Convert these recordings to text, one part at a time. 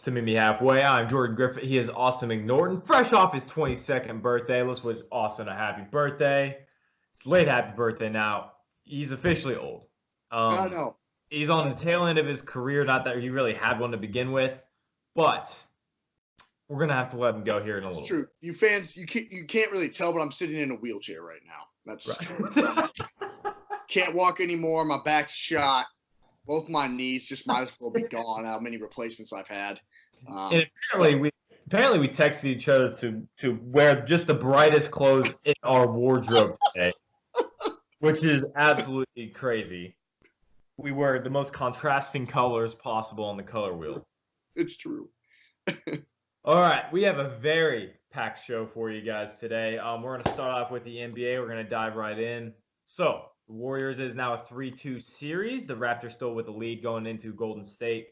to meet me halfway. I'm Jordan Griffith. He is Austin McNorton, fresh off his 22nd birthday. Let's wish Austin a happy birthday. It's late happy birthday now. He's officially old. I know. He's on the tail end of his career. Not that he really had one to begin with, but we're gonna have to let him go here in a little. It's true. You fans, you can't really tell, but I'm sitting in a wheelchair right now. That's right. Can't walk anymore. My back's shot. Both my knees just might as well be gone. How many replacements I've had. And apparently we texted each other to wear just the brightest clothes in our wardrobe today, which is absolutely crazy. We wear the most contrasting colors possible on the color wheel. It's true. All right, we have a very packed show for you guys today. We're going to start off with the NBA. We're going to dive right in. So, the Warriors is now a 3-2 series. The Raptors still with the lead going into Golden State.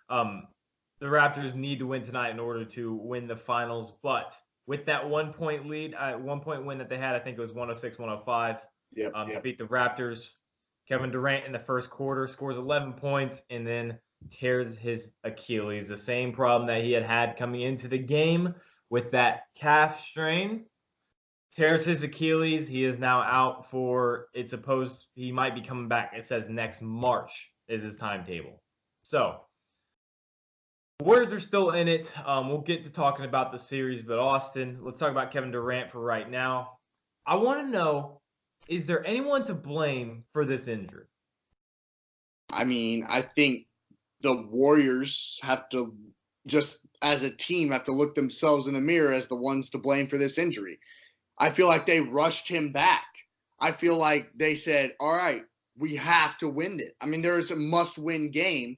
The Raptors need to win tonight in order to win the finals. But with that 1 point lead, 1 point win that they had, I think it was 106-105. To beat the Raptors. Kevin Durant in the first quarter scores 11 points and then tears his Achilles. The same problem that he had coming into the game with that calf strain. Tears his Achilles. He is now out for, it's supposed he might be coming back. It says next March is his timetable. So, Warriors are still in it. We'll get to talking about the series, but Austin, let's talk about Kevin Durant for right now. I want to know, is there anyone to blame for this injury? I mean, I think the Warriors have to, just as a team, have to look themselves in the mirror as the ones to blame for this injury. I feel like they rushed him back. I feel like they said, all right, we have to win it. I mean, there is a must-win game.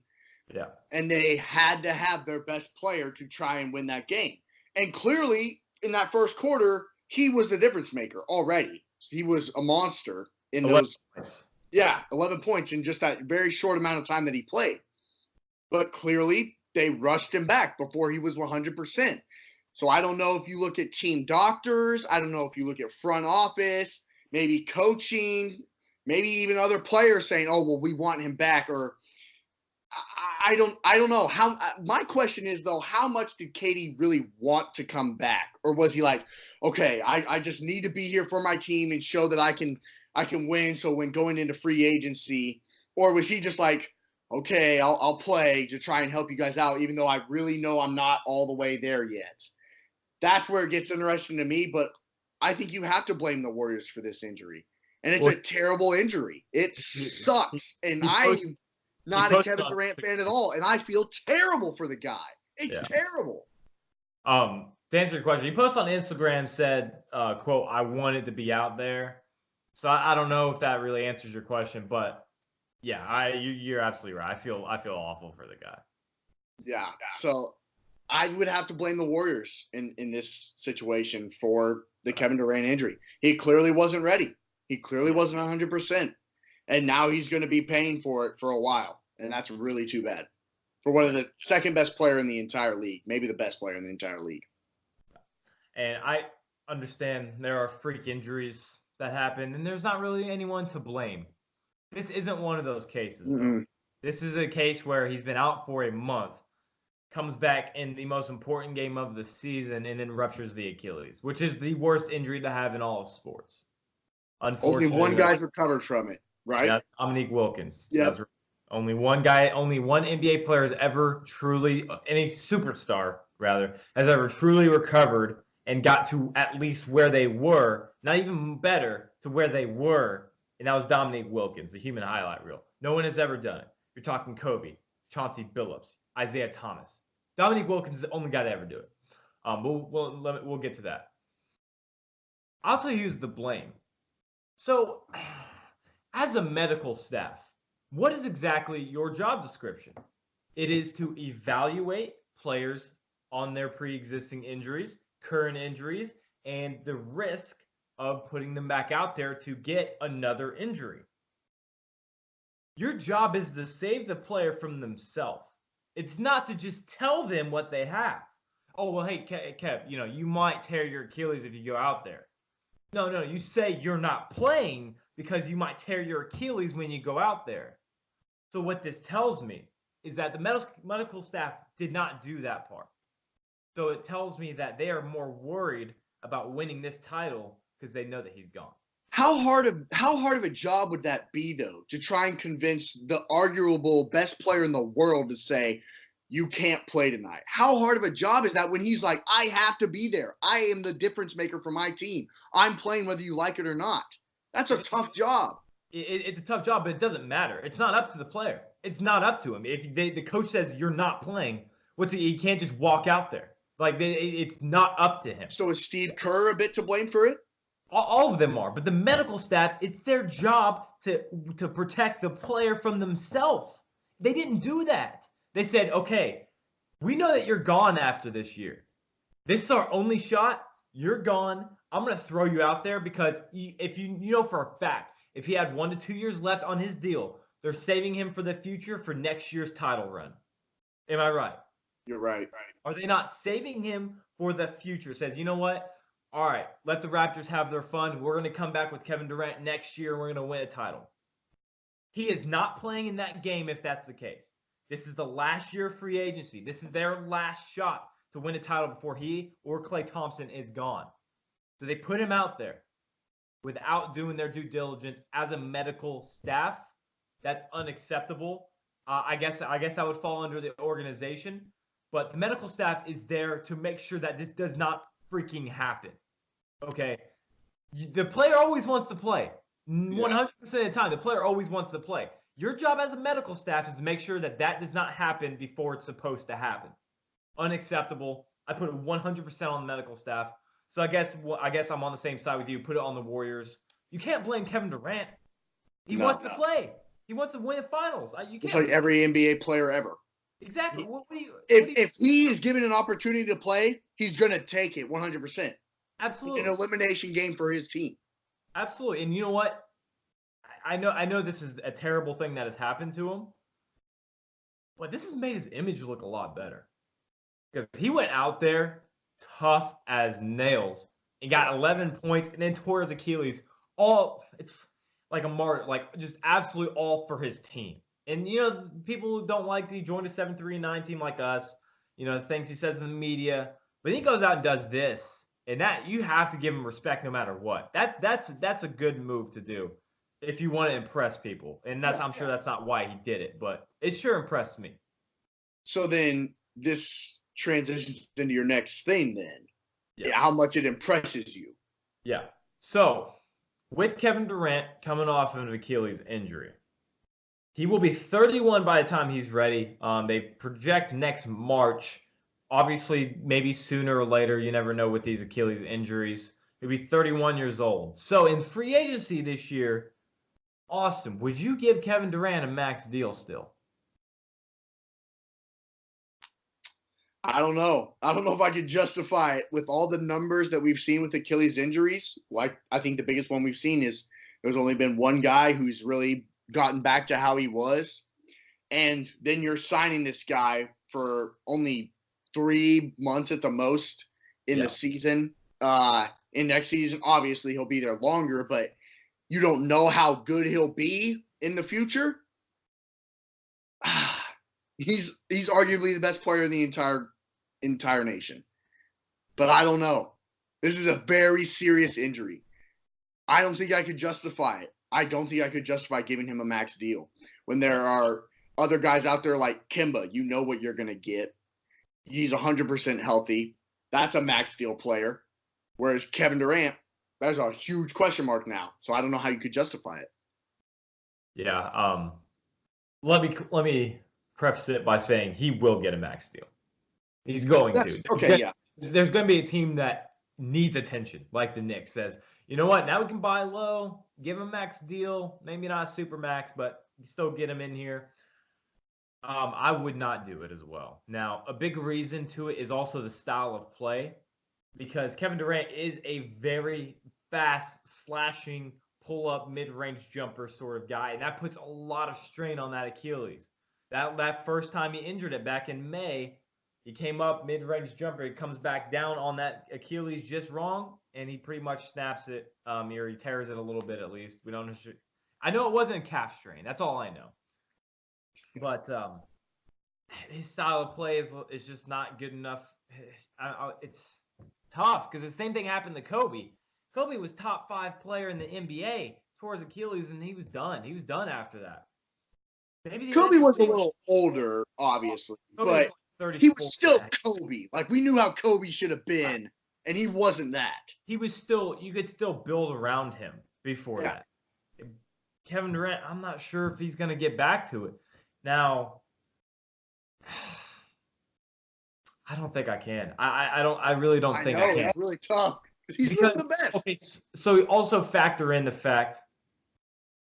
Yeah. And they had to have their best player to try and win that game. And clearly, in that first quarter, he was the difference maker already. He was a monster in those. Points. Yeah, 11 points in just that very short amount of time that he played. But clearly, they rushed him back before he was 100%. So I don't know if you look at team doctors. I don't know if you look at front office, maybe coaching, maybe even other players saying, oh, well, we want him back. Or I don't know. My question is, though, how much did KD really want to come back? Or was he like, okay, I just need to be here for my team and show that I can win. So when going into free agency, or was he just like, okay, I'll play to try and help you guys out, even though I really know I'm not all the way there yet. That's where it gets interesting to me, but I think you have to blame the Warriors for this injury. And it's a terrible injury. It sucks. And I'm not a Kevin Durant fan at all, and I feel terrible for the guy. It's terrible. To answer your question, he posted on Instagram, said, quote, I wanted to be out there. So I don't know if that really answers your question, but yeah, you're absolutely right. I feel awful for the guy. Yeah. So I would have to blame the Warriors in this situation for the Kevin Durant injury. He clearly wasn't ready. He clearly wasn't 100%. And now he's going to be paying for it for a while. And that's really too bad for one of the second best player in the entire league, maybe the best player in the entire league. And I understand there are freak injuries that happen, and there's not really anyone to blame. This isn't one of those cases. Mm-hmm. This is a case where he's been out for a month, comes back in the most important game of the season, and then ruptures the Achilles, which is the worst injury to have in all of sports. Only one guy's recovered from it, right? That's Dominique Wilkins. Yeah. Only one NBA player has ever truly, any superstar rather, has ever truly recovered and got to at least where they were, not even better, to where they were. And that was Dominique Wilkins, the human highlight reel. No one has ever done it. You're talking Kobe, Chauncey Billups, Isaiah Thomas. Dominique Wilkins is the only guy to ever do it. We'll get to that. I'll tell you who's to blame. So, as a medical staff, what is exactly your job description? It is to evaluate players on their pre-existing injuries, current injuries, and the risk of putting them back out there to get another injury. Your job is to save the player from themselves. It's not to just tell them what they have. Oh, well, hey, Kev, you might tear your Achilles if you go out there. No, you say you're not playing because you might tear your Achilles when you go out there. So what this tells me is that the medical staff did not do that part. So it tells me that they are more worried about winning this title because they know that he's gone. How hard of a job would that be, though, to try and convince the arguable best player in the world to say, you can't play tonight? How hard of a job is that when he's like, I have to be there. I am the difference maker for my team. I'm playing whether you like it or not. That's a tough job. It's a tough job, but it doesn't matter. It's not up to the player. It's not up to him. If the coach says you're not playing, he can't just walk out there. Like, it's not up to him. So is Steve Kerr a bit to blame for it? All of them are, but the medical staff, it's their job to protect the player from themselves. They didn't do that. They said, okay, we know that you're gone after this year. This is our only shot. You're gone. I'm going to throw you out there because if you know for a fact, if he had 1 to 2 years left on his deal, they're saving him for the future for next year's title run. Am I right? You're right. Are they not saving him for the future? Says, you know what? All right, let the Raptors have their fun. We're going to come back with Kevin Durant next year. We're going to win a title. He is not playing in that game if that's the case. This is the last year of free agency. This is their last shot to win a title before he or Klay Thompson is gone. So they put him out there without doing their due diligence as a medical staff. That's unacceptable. I guess that would fall under the organization. But the medical staff is there to make sure that this does not freaking happen. Okay? The player always wants to play. 100% of the time, the player always wants to play. Your job as a medical staff is to make sure that does not happen before it's supposed to happen. Unacceptable. I put it 100% on the medical staff. So I guess I'm on the same side with you. Put it on the Warriors. You can't blame Kevin Durant. He wants to play. He wants to win the finals. It's like every NBA player ever. Exactly. If he is given an opportunity to play, he's going to take it 100%. Absolutely. An elimination game for his team. Absolutely. And you know what? I know this is a terrible thing that has happened to him, but this has made his image look a lot better. Because he went out there tough as nails and got 11 points and then tore his Achilles. It's like a martyr, like just absolute all for his team. And, people who don't like he joined a 7-3-9 team like us, the things he says in the media, but he goes out and does this. And that you have to give him respect no matter what. That's a good move to do if you want to impress people. And I'm sure that's not why he did it, but it sure impressed me. So then this transitions into your next thing then. Yeah. How much it impresses you. Yeah. So with Kevin Durant coming off of an Achilles injury, he will be 31 by the time he's ready. They project next March. Obviously, maybe sooner or later. You never know with these Achilles injuries. He'll be 31 years old. So in free agency this year, Austin, would you give Kevin Durant a max deal still? I don't know. I don't know if I could justify it with all the numbers that we've seen with Achilles injuries. Like, I think the biggest one we've seen is there's only been one guy who's really gotten back to how he was. And then you're signing this guy for only 3 months at the most in the season. In next season, obviously he'll be there longer, but you don't know how good he'll be in the future. He's arguably the best player in the entire nation. But I don't know. This is a very serious injury. I don't think I could justify it. I don't think I could justify giving him a max deal when there are other guys out there like Kemba. You know what you're going to get. He's 100% healthy. That's a max deal player. Whereas Kevin Durant, that's a huge question mark now. So I don't know how you could justify it. Yeah. Let me preface it by saying he will get a max deal. He's going to. Okay, yeah. There's going to be a team that needs attention, like the Knicks says, you know what? Now we can buy low, give him a max deal. Maybe not a super max, but still get him in here. I would not do it as well. Now, a big reason to it is also the style of play, because Kevin Durant is a very fast, slashing, pull-up, mid-range jumper sort of guy, and that puts a lot of strain on that Achilles. That first time he injured it back in May, he came up, mid-range jumper, he comes back down on that Achilles just wrong, and he pretty much snaps it, or he tears it a little bit at least. We don't know. I know it wasn't a calf strain. That's all I know. But his style of play is just not good enough. It's tough because the same thing happened to Kobe. Kobe was top 5 player in the NBA, tore his Achilles, and he was done. He was done after that. Maybe Kobe was a little older, obviously, but he was still Kobe. Like, we knew how Kobe should have been, and he wasn't that. He was still, you could still build around him before that. Kevin Durant, I'm not sure if he's going to get back to it. Now, I don't think I can. I really don't think I can. It's really tough. He's one of the best. Okay, so also factor in the fact,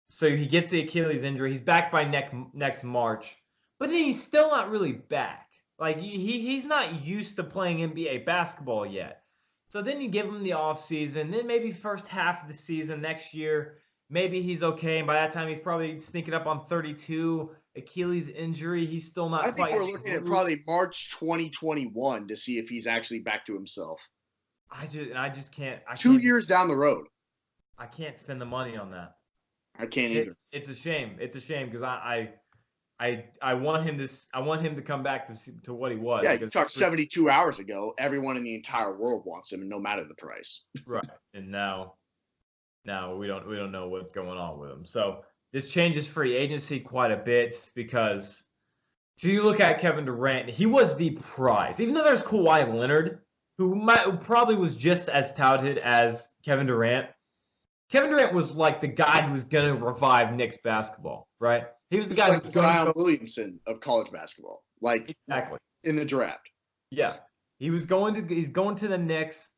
so he gets the Achilles injury. He's back by next March, but then he's still not really back. Like, he's not used to playing NBA basketball yet. So then you give him the offseason, then maybe first half of the season next year, maybe he's okay. And by that time, he's probably sneaking up on 32. Achilles injury, he's still not quite. I think we're looking at probably March 2021 to see if he's actually back to himself. I just can't. 2 years down the road. I can't spend the money on that. I can't either. It's a shame. It's a shame because I want him to. I want him to come back to what he was. Yeah, you talked 72 hours ago. Everyone in the entire world wants him, no matter the price. Right, and now we don't know what's going on with him. So this changes free agency quite a bit because, so you look at Kevin Durant, he was the prize. Even though there's Kawhi Leonard, who probably was just as touted as Kevin Durant. Kevin Durant was like the guy who was going to revive Knicks basketball, right? He was the guy like the Zion Williamson of college basketball, like exactly in the draft. Yeah, he's going to the Knicks,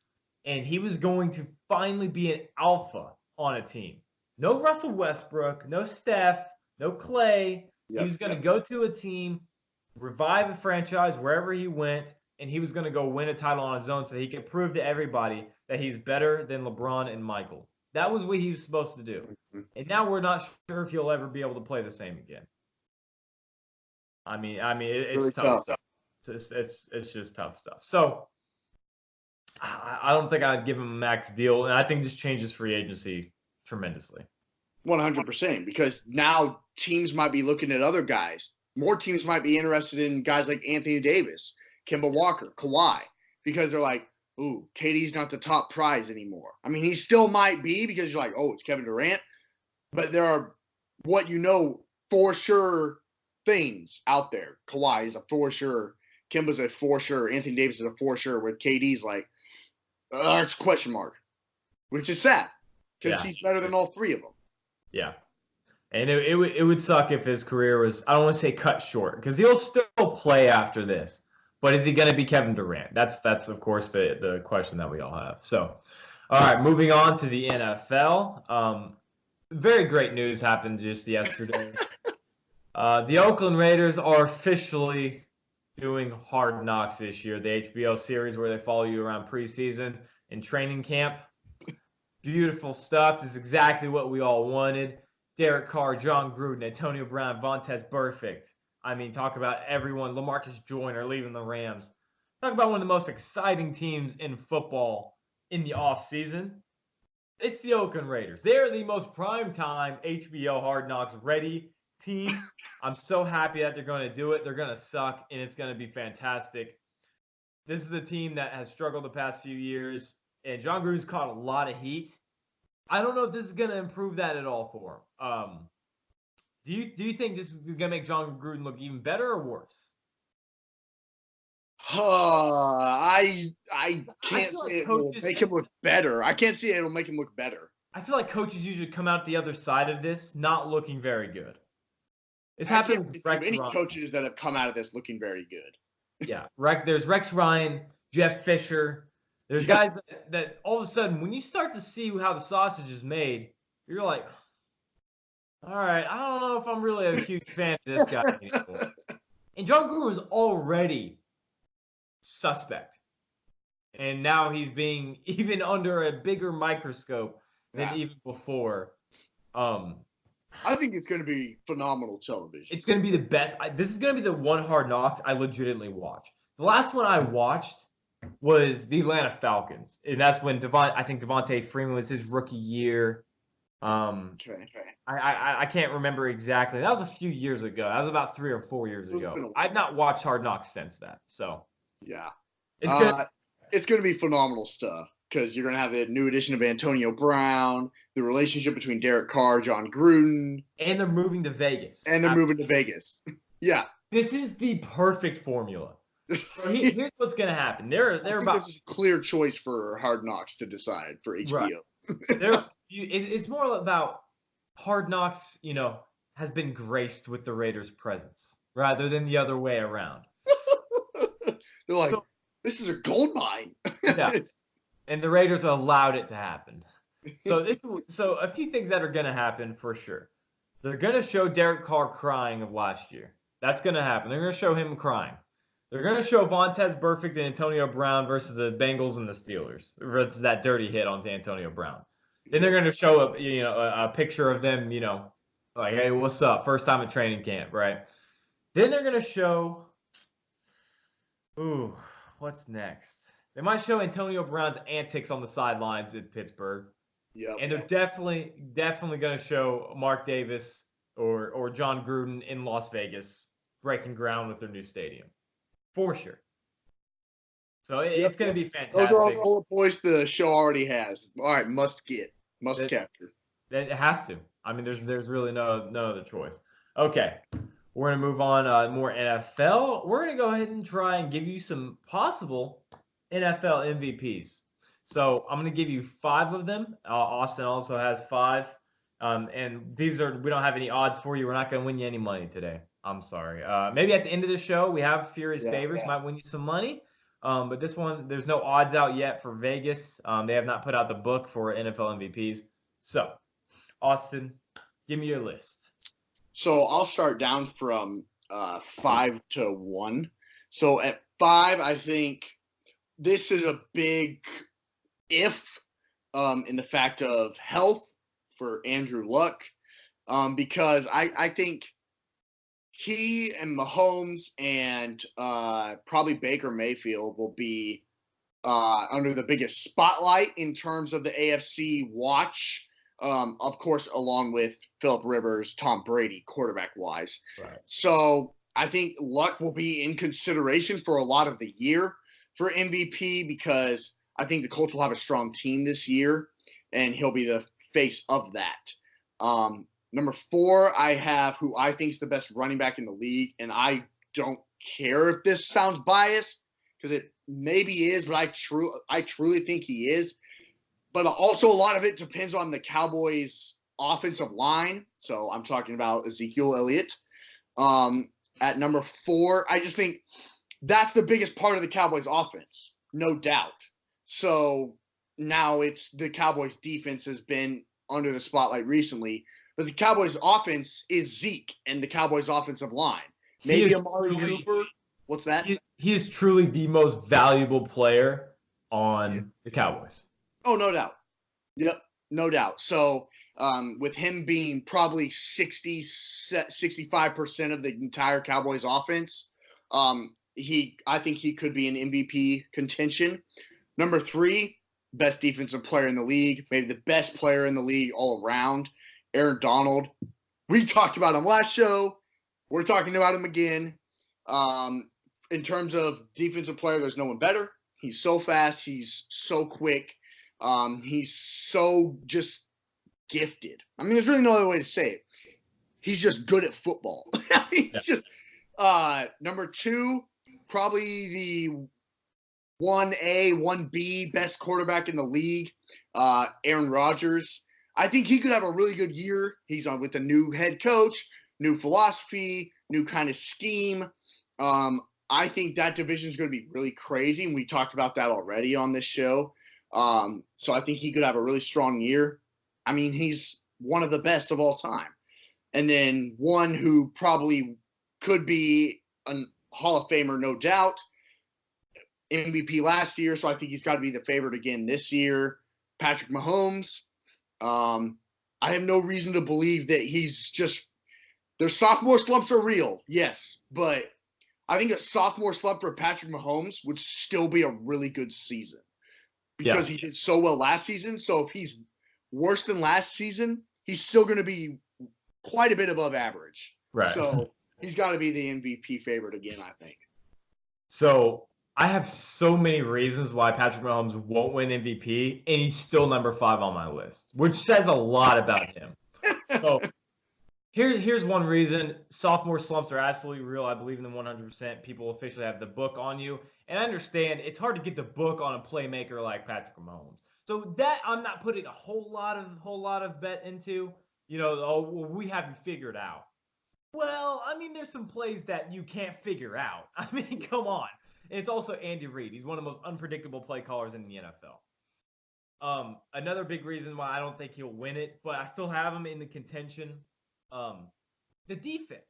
and he was going to finally be an alpha on a team. No Russell Westbrook, no Steph, no Clay. He was going to go to a team, revive a franchise wherever he went, and he was going to go win a title on his own so he could prove to everybody that he's better than LeBron and Michael. That was what he was supposed to do. And now we're not sure if he'll ever be able to play the same again. I mean, it's really tough stuff. It's just tough stuff. So I don't think I'd give him a max deal, and I think this changes free agency tremendously. 100%, because now teams might be looking at other guys. More teams might be interested in guys like Anthony Davis, Kemba Walker, Kawhi, because they're like, ooh, KD's not the top prize anymore. I mean, he still might be because you're like, oh, it's Kevin Durant. But there are for sure things out there. Kawhi is a for sure. Kemba's a for sure. Anthony Davis is a for sure. Where KD's like, it's a question mark, which is sad because he's better than all three of them. Yeah. And it would suck if his career was, I don't want to say cut short, because he'll still play after this. But is he going to be Kevin Durant? That's of course the question that we all have. So, all right, moving on to the NFL. Very great news happened just yesterday. The Oakland Raiders are officially doing Hard Knocks this year, the HBO series where they follow you around preseason and training camp. Beautiful stuff. This is exactly what we all wanted. Derek Carr, John Gruden, Antonio Brown, Vontaze Burfict. I mean, talk about everyone. LaMarcus Joyner leaving the Rams. Talk about one of the most exciting teams in football in the offseason. It's the Oakland Raiders. They're the most primetime HBO Hard Knocks ready team. I'm so happy that they're going to do it. They're going to suck, and it's going to be fantastic. This is the team that has struggled the past few years, and John Gruden's caught a lot of heat. I don't know if this is going to improve that at all for him. Do you think this is going to make John Gruden look even better or worse? I can't say it will make him look better. I can't see it'll make him look better. I feel like coaches usually come out the other side of this not looking very good. It's happened with Rex any Ryan. Coaches that have come out of this looking very good. Yeah, there's Rex Ryan, Jeff Fisher. There's guys that all of a sudden, when you start to see how the sausage is made, you're like, all right, I don't know if I'm really a huge fan of this guy anymore. And John Gruden was already suspect. And now he's being even under a bigger microscope than even before. I think it's going to be phenomenal television. It's going to be the best. This is going to be the one Hard Knocks I legitimately watch. The last one I watched was the Atlanta Falcons. And that's when I think Devontae Freeman was his rookie year. Okay. I can't remember exactly. That was a few years ago. That was about 3 or 4 years It's been ago. a I've while. not watched Hard Knocks since that, so Yeah. it's good. It's going to be phenomenal stuff because you're going to have the new addition of Antonio Brown, the relationship between Derek Carr, John Gruden, And they're moving to Vegas. and they're moving to Vegas. Yeah. This is the perfect formula. So here's what's gonna happen. I They're think about this is a clear choice for Hard Knocks to decide for right. HBO. It's more about Hard Knocks. Has been graced with the Raiders' presence rather than the other way around. They're like, So this is a gold mine. yeah, and the Raiders allowed it to happen. So a few things that are gonna happen for sure. They're gonna show Derek Carr crying of last year. That's gonna happen. They're gonna show him crying. They're going to show Vontaze Burfict and Antonio Brown versus the Bengals and the Steelers versus that dirty hit on Antonio Brown. Then they're going to show a picture of them, like, hey, what's up? First time at training camp, right? Then they're going to show, what's next? They might show Antonio Brown's antics on the sidelines in Pittsburgh. Yeah. And they're definitely going to show Mark Davis or John Gruden in Las Vegas breaking ground with their new stadium. For sure. So it's going to be fantastic. Those are all the bullet points the show already has. All right, must capture. It has to. I mean, there's really no other choice. Okay, we're going to move on. More NFL. We're going to go ahead and try and give you some possible NFL MVPs. So I'm going to give you 5 of them. Austin also has 5. And we don't have any odds for you. We're not going to win you any money today. I'm sorry. Maybe at the end of the show, we have Furious Favors, might win you some money. But this one, there's no odds out yet for Vegas. They have not put out the book for NFL MVPs. So, Austin, give me your list. So I'll start down from 5 to 1. So at 5, I think this is a big if in the fact of health for Andrew Luck, because I think he and Mahomes and probably Baker Mayfield will be under the biggest spotlight in terms of the AFC watch. Of course, along with Phillip Rivers, Tom Brady, quarterback-wise. Right. So I think Luck will be in consideration for a lot of the year for MVP because I think the Colts will have a strong team this year, and he'll be the face of that. Number 4, I have who I think is the best running back in the league, and I don't care if this sounds biased because it maybe is, but I truly think he is. But also a lot of it depends on the Cowboys' offensive line. So I'm talking about Ezekiel Elliott. At number 4, I just think that's the biggest part of the Cowboys' offense, no doubt. So now it's the Cowboys' defense has been under the spotlight recently. But the Cowboys' offense is Zeke and the Cowboys' offensive line. Maybe Amari Cooper. What's that? He is truly the most valuable player on the Cowboys. Oh, no doubt. Yep, no doubt. So with him being probably 65% of the entire Cowboys' offense, I think he could be an MVP contention. Number 3, best defensive player in the league, maybe the best player in the league all around. Aaron Donald. We talked about him last show. We're talking about him again. In terms of defensive player, there's no one better. He's so fast. He's so quick. He's so just gifted. I mean, there's really no other way to say it. He's just good at football. He's just number 2, probably the 1A, 1B best quarterback in the league, Aaron Rodgers. I think he could have a really good year. He's on with a new head coach, new philosophy, new kind of scheme. I think that division is going to be really crazy, and we talked about that already on this show. So I think he could have a really strong year. I mean, he's one of the best of all time. And then one who probably could be a Hall of Famer, no doubt. MVP last year, so I think he's got to be the favorite again this year. Patrick Mahomes. I have no reason to believe that he's just – their sophomore slumps are real, yes. But I think a sophomore slump for Patrick Mahomes would still be a really good season because he did so well last season. So if he's worse than last season, he's still going to be quite a bit above average. Right. So he's got to be the MVP favorite again, I think. So I have so many reasons why Patrick Mahomes won't win MVP, and he's still number 5 on my list, which says a lot about him. So here's one reason. Sophomore slumps are absolutely real. I believe in them 100%. People officially have the book on you. And I understand it's hard to get the book on a playmaker like Patrick Mahomes. So that I'm not putting a whole lot of bet into. We haven't figured out. Well, I mean, there's some plays that you can't figure out. I mean, come on. And it's also Andy Reid. He's one of the most unpredictable play callers in the NFL. Another big reason why I don't think he'll win it, but I still have him in the contention. The defense.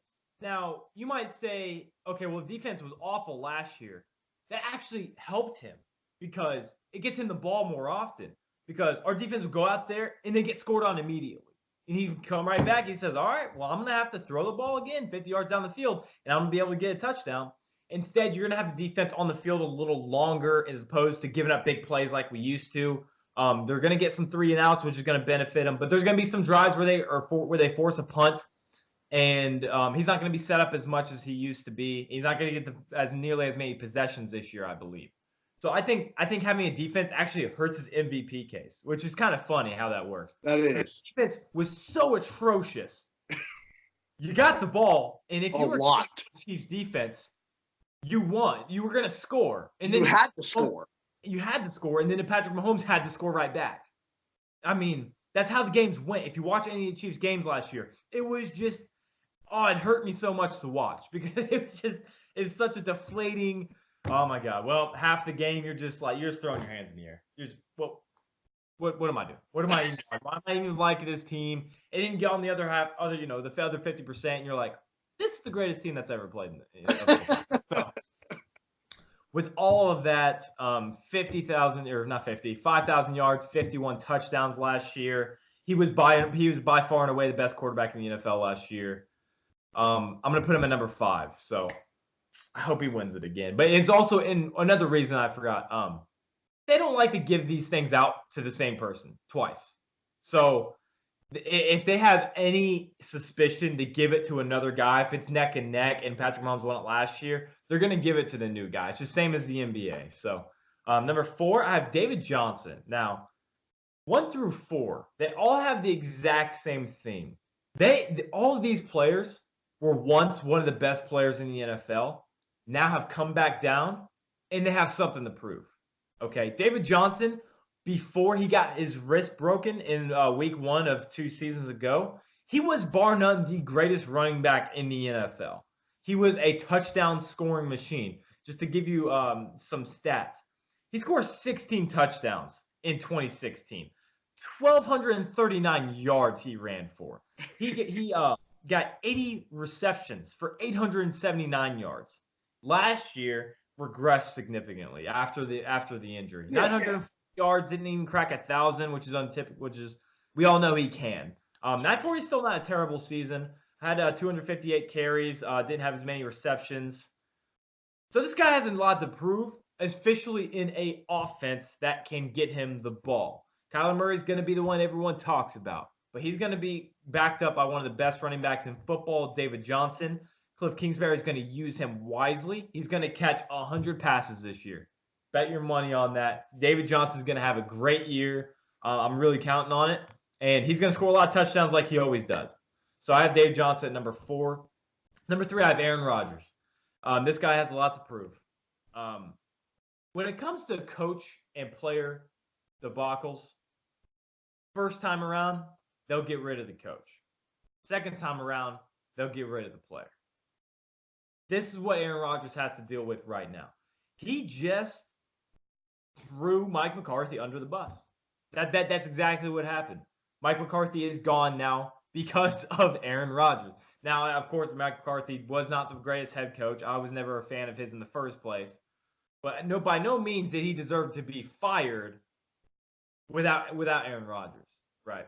Now, you might say, okay, well, the defense was awful last year. That actually helped him because it gets him the ball more often because our defense will go out there and they get scored on immediately. And he come right back. He says, all right, well, I'm going to have to throw the ball again 50 yards down the field, and I'm going to be able to get a touchdown. Instead, you're going to have the defense on the field a little longer as opposed to giving up big plays like we used to. They're going to get some 3 and outs, which is going to benefit them. But there's going to be some drives where they force a punt, and he's not going to be set up as much as he used to be. He's not going to get as nearly as many possessions this year, I believe. So I think having a defense actually hurts his MVP case, which is kind of funny how that works. That is. The defense was so atrocious. You got the ball, and if you were Chiefs defense, you won. You were going to score, and then you had to score. You had to score, and then Patrick Mahomes had to score right back. I mean, that's how the games went. If you watch any of the Chiefs games last year, it was just, it hurt me so much to watch because it's such a deflating. Oh my God! Well, half the game you're just throwing your hands in the air. You're just, what am I doing? What am I even doing? Why am I even liking this team? And then get on the other half, the other 50%, and you're like, this is the greatest team that's ever played. So, with all of that, 5,000 yards, 51 touchdowns last year. He was by far and away the best quarterback in the NFL last year. I'm going to put him at number 5. So I hope he wins it again. But it's also in another reason I forgot. They don't like to give these things out to the same person twice. So if they have any suspicion to give it to another guy, if it's neck and neck and Patrick Mahomes won it last year, they're going to give it to the new guy. It's the same as the NBA. So number 4, I have David Johnson. Now, 1 through 4, they all have the exact same theme. All of these players were once one of the best players in the NFL, now have come back down, and they have something to prove. Okay, David Johnson, before he got his wrist broken in week 1 of 2 seasons ago, he was bar none the greatest running back in the NFL. He was a touchdown scoring machine. Just to give you some stats, he scored 16 touchdowns in 2016. 1,239 yards he ran for. He got 80 receptions for 879 yards. Last year regressed significantly after the injury. 900 yards, didn't even crack 1,000, which is untypical. Which is, we all know he can. 940 is still not a terrible season. Had 258 carries. Didn't have as many receptions. So this guy has a lot to prove, especially in a offense that can get him the ball. Kyler Murray's going to be the one everyone talks about, but he's going to be backed up by one of the best running backs in football, David Johnson. Cliff Kingsbury is going to use him wisely. He's going to catch 100 passes this year. Bet your money on that. David Johnson's going to have a great year. I'm really counting on it. And he's going to score a lot of touchdowns like he always does. So I have David Johnson at number 4. Number 3, I have Aaron Rodgers. This guy has a lot to prove. When it comes to coach and player debacles, first time around, they'll get rid of the coach. Second time around, they'll get rid of the player. This is what Aaron Rodgers has to deal with right now. He just threw Mike McCarthy under the bus. That's exactly what happened. Mike McCarthy is gone now because of Aaron Rodgers. Now, of course, Mike McCarthy was not the greatest head coach. I was never a fan of his in the first place. But no, by no means did he deserve to be fired without Aaron Rodgers, right?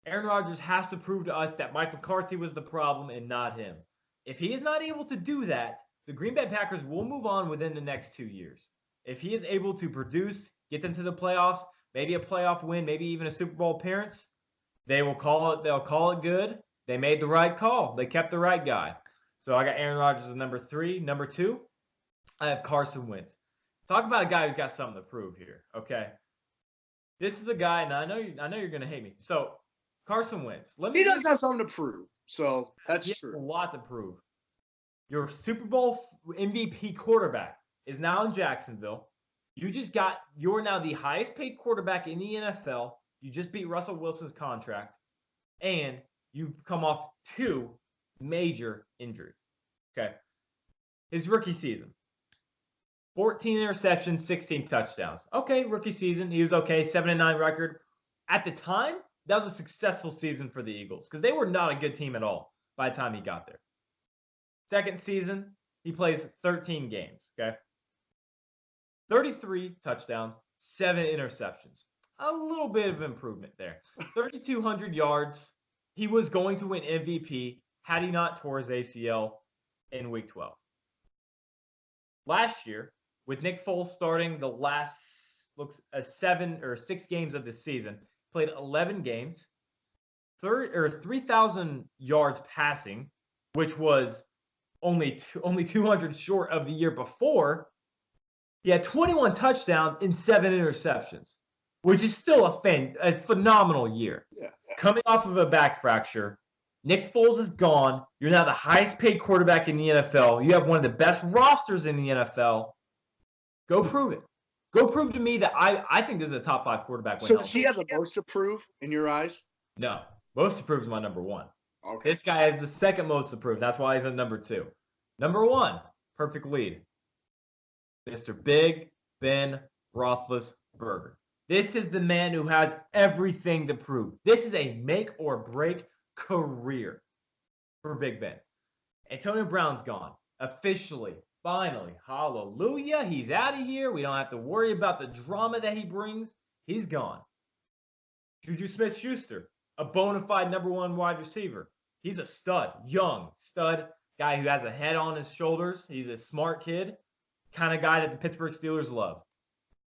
Aaron Rodgers has to prove to us that Mike McCarthy was the problem and not him. If he is not able to do that, the Green Bay Packers will move on within the next 2 years. If he is able to produce, get them to the playoffs, maybe a playoff win, maybe even a Super Bowl appearance, They'll call it good. They made the right call. They kept the right guy. So I got Aaron Rodgers as number 3. Number 2, I have Carson Wentz. Talk about a guy who's got something to prove here. Okay. This is a guy, and I know you're gonna hate me. So Carson Wentz. He does have something to prove. So that's true. A lot to prove. Your Super Bowl MVP quarterback is now in Jacksonville. You're now the highest paid quarterback in the NFL. You just beat Russell Wilson's contract, and you've come off 2 major injuries. Okay. His rookie season, 14 interceptions, 16 touchdowns. Okay, rookie season, he was okay, 7-9 record. At the time, that was a successful season for the Eagles because they were not a good team at all by the time he got there. Second season, he plays 13 games, okay? 33 touchdowns, 7 interceptions. A little bit of improvement there. 3,200 yards. He was going to win MVP had he not tore his ACL in Week 12. Last year, with Nick Foles starting the last 7 or 6 games of the season, played 11 games, 3,000 yards passing, which was only 200 short of the year before. He had 21 touchdowns and 7 interceptions, which is still a phenomenal year. Yeah. Coming off of a back fracture, Nick Foles is gone. You're now the highest paid quarterback in the NFL. You have one of the best rosters in the NFL. Go prove it. Go prove to me that I think this is a top 5 quarterback. So does he have the most to prove in your eyes? No. Most to prove is my number 1. Okay. This guy has the second most to prove. That's why he's at number 2. Number 1, perfect lead. Mr. Big Ben Roethlisberger. This is the man who has everything to prove. This is a make or break career for Big Ben. Antonio Brown's gone. Officially. Finally. Hallelujah. He's out of here. We don't have to worry about the drama that he brings. He's gone. Juju Smith-Schuster, a bona fide number 1 wide receiver. He's a stud. Young stud. Guy who has a head on his shoulders. He's a smart kid. Kind of guy that the Pittsburgh Steelers love.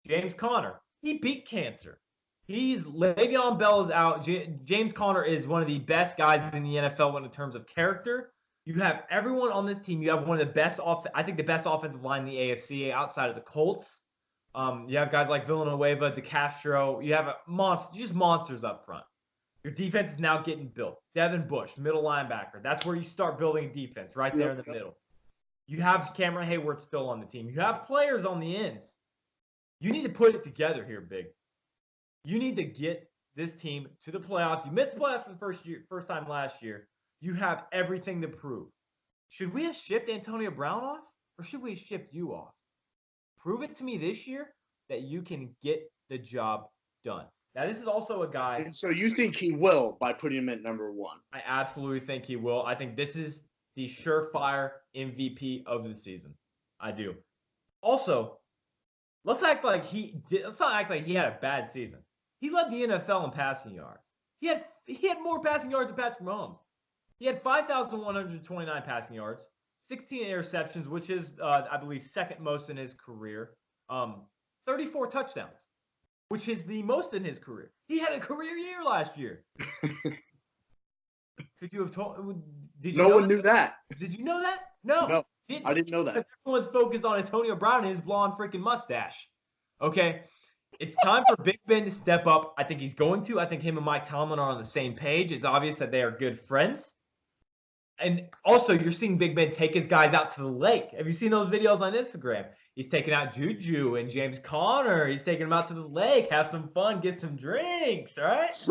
James Conner. He beat cancer. Le'Veon Bell is out. James Conner is one of the best guys in the NFL in terms of character. You have everyone on this team. You have one of the best I think the best offensive line in the AFC outside of the Colts. You have guys like Villanueva, DeCastro. You have just monsters up front. Your defense is now getting built. Devin Bush, middle linebacker. That's where you start building a defense, right there in the middle. You have Cameron Hayward still on the team. You have players on the ends. You need to put it together here, Big. You need to get this team to the playoffs. You missed the playoffs for the first time last year. You have everything to prove. Should we have shipped Antonio Brown off, or should we have shipped you off? Prove it to me this year that you can get the job done. Now, this is also a guy. And so you think he will by putting him at number 1? I absolutely think he will. I think this is the surefire MVP of the season. I do. Also, let's not act like he had a bad season. He led the NFL in passing yards. He had more passing yards than Patrick Mahomes. He had 5,129 passing yards, 16 interceptions, which is, I believe, second most in his career. 34 touchdowns, which is the most in his career. He had a career year last year. Could you have told? No one knew that. Did you know that? No. I didn't know that. Everyone's focused on Antonio Brown and his blonde freaking mustache. Okay. It's time for Big Ben to step up. I think he's going to. I think him and Mike Tomlin are on the same page. It's obvious that they are good friends. And also, you're seeing Big Ben take his guys out to the lake. Have you seen those videos on Instagram? He's taking out Juju and James Conner. He's taking them out to the lake, have some fun, get some drinks, all right?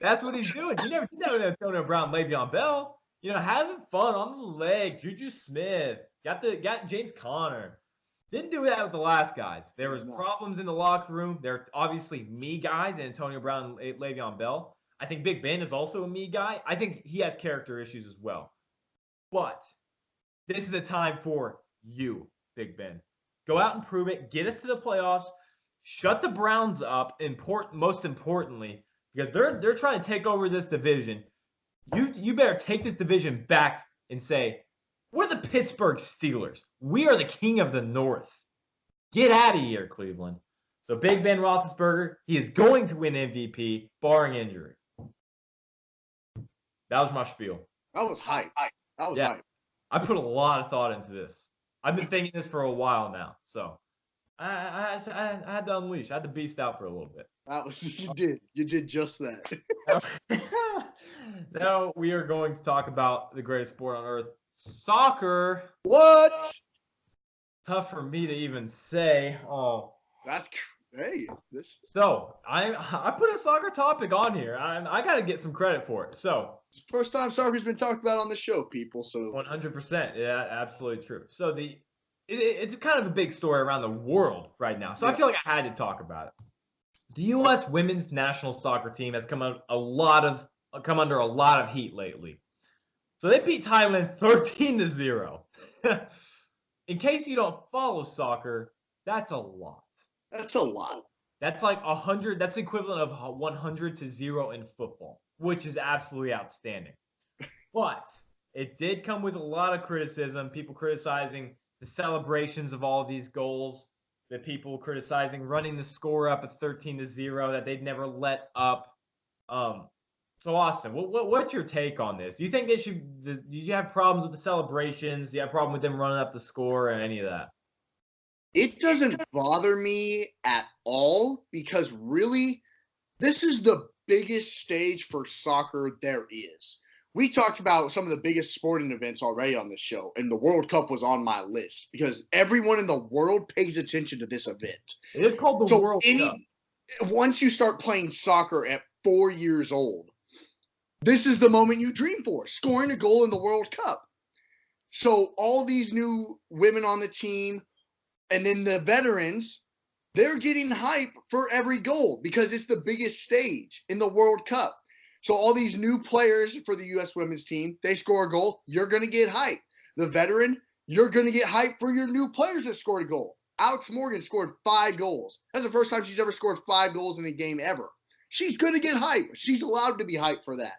That's what he's doing. You never did that with Antonio Brown, Le'Veon Bell. Having fun on the lake. Juju Smith. Got James Conner. Didn't do that with the last guys. There was problems in the locker room. They're obviously me guys, Antonio Brown and Le'Veon Bell. I think Big Ben is also a me guy. I think he has character issues as well. But this is the time for you, Big Ben. Go out and prove it. Get us to the playoffs. Shut the Browns up, most importantly, because they're trying to take over this division. You better take this division back and say, we're the Pittsburgh Steelers. We are the king of the North. Get out of here, Cleveland. So Big Ben Roethlisberger, he is going to win MVP, barring injury. That was my spiel. That was hype. That was hype. I put a lot of thought into this. I've been thinking this for a while now, so I had to unleash. I had to beast out for a little bit. That was you did just that. Now we are going to talk about the greatest sport on earth, soccer. What? Tough for me to even say. Oh, that's this. So I put a soccer topic on here. I got to get some credit for it. So it's the first time soccer's been talked about on the show, people. So 100%, yeah, absolutely true. So it's kind of a big story around the world right now. So I feel like I had to talk about it. The U.S. women's national soccer team has come under a lot of heat lately. So they beat Thailand 13-0. In case you don't follow soccer, that's a lot. That's a lot. That's like 100. That's the equivalent of 100-0 in football, which is absolutely outstanding. But it did come with a lot of criticism. People criticizing the celebrations of all of these goals. The people criticizing running the score up at 13-0 that they'd never let up. So Austin, what's your take on this? Do you think they should? Do you have problems with the celebrations? Do you have a problem with them running up the score or any of that? It doesn't bother me at all because really, this is the biggest stage for soccer there is. We talked about some of the biggest sporting events already on this show, and the World Cup was on my list because everyone in the world pays attention to this event. It is called the World Cup. Once you start playing soccer at 4 years old, this is the moment you dream for, scoring a goal in the World Cup. So all these new women on the team, and then the veterans, they're getting hype for every goal because it's the biggest stage in the World Cup. So all these new players for the U.S. women's team, they score a goal, you're going to get hype. The veteran, you're going to get hype for your new players that scored a goal. Alex Morgan scored 5 goals. That's the first time she's ever scored 5 goals in a game ever. She's going to get hype. She's allowed to be hyped for that.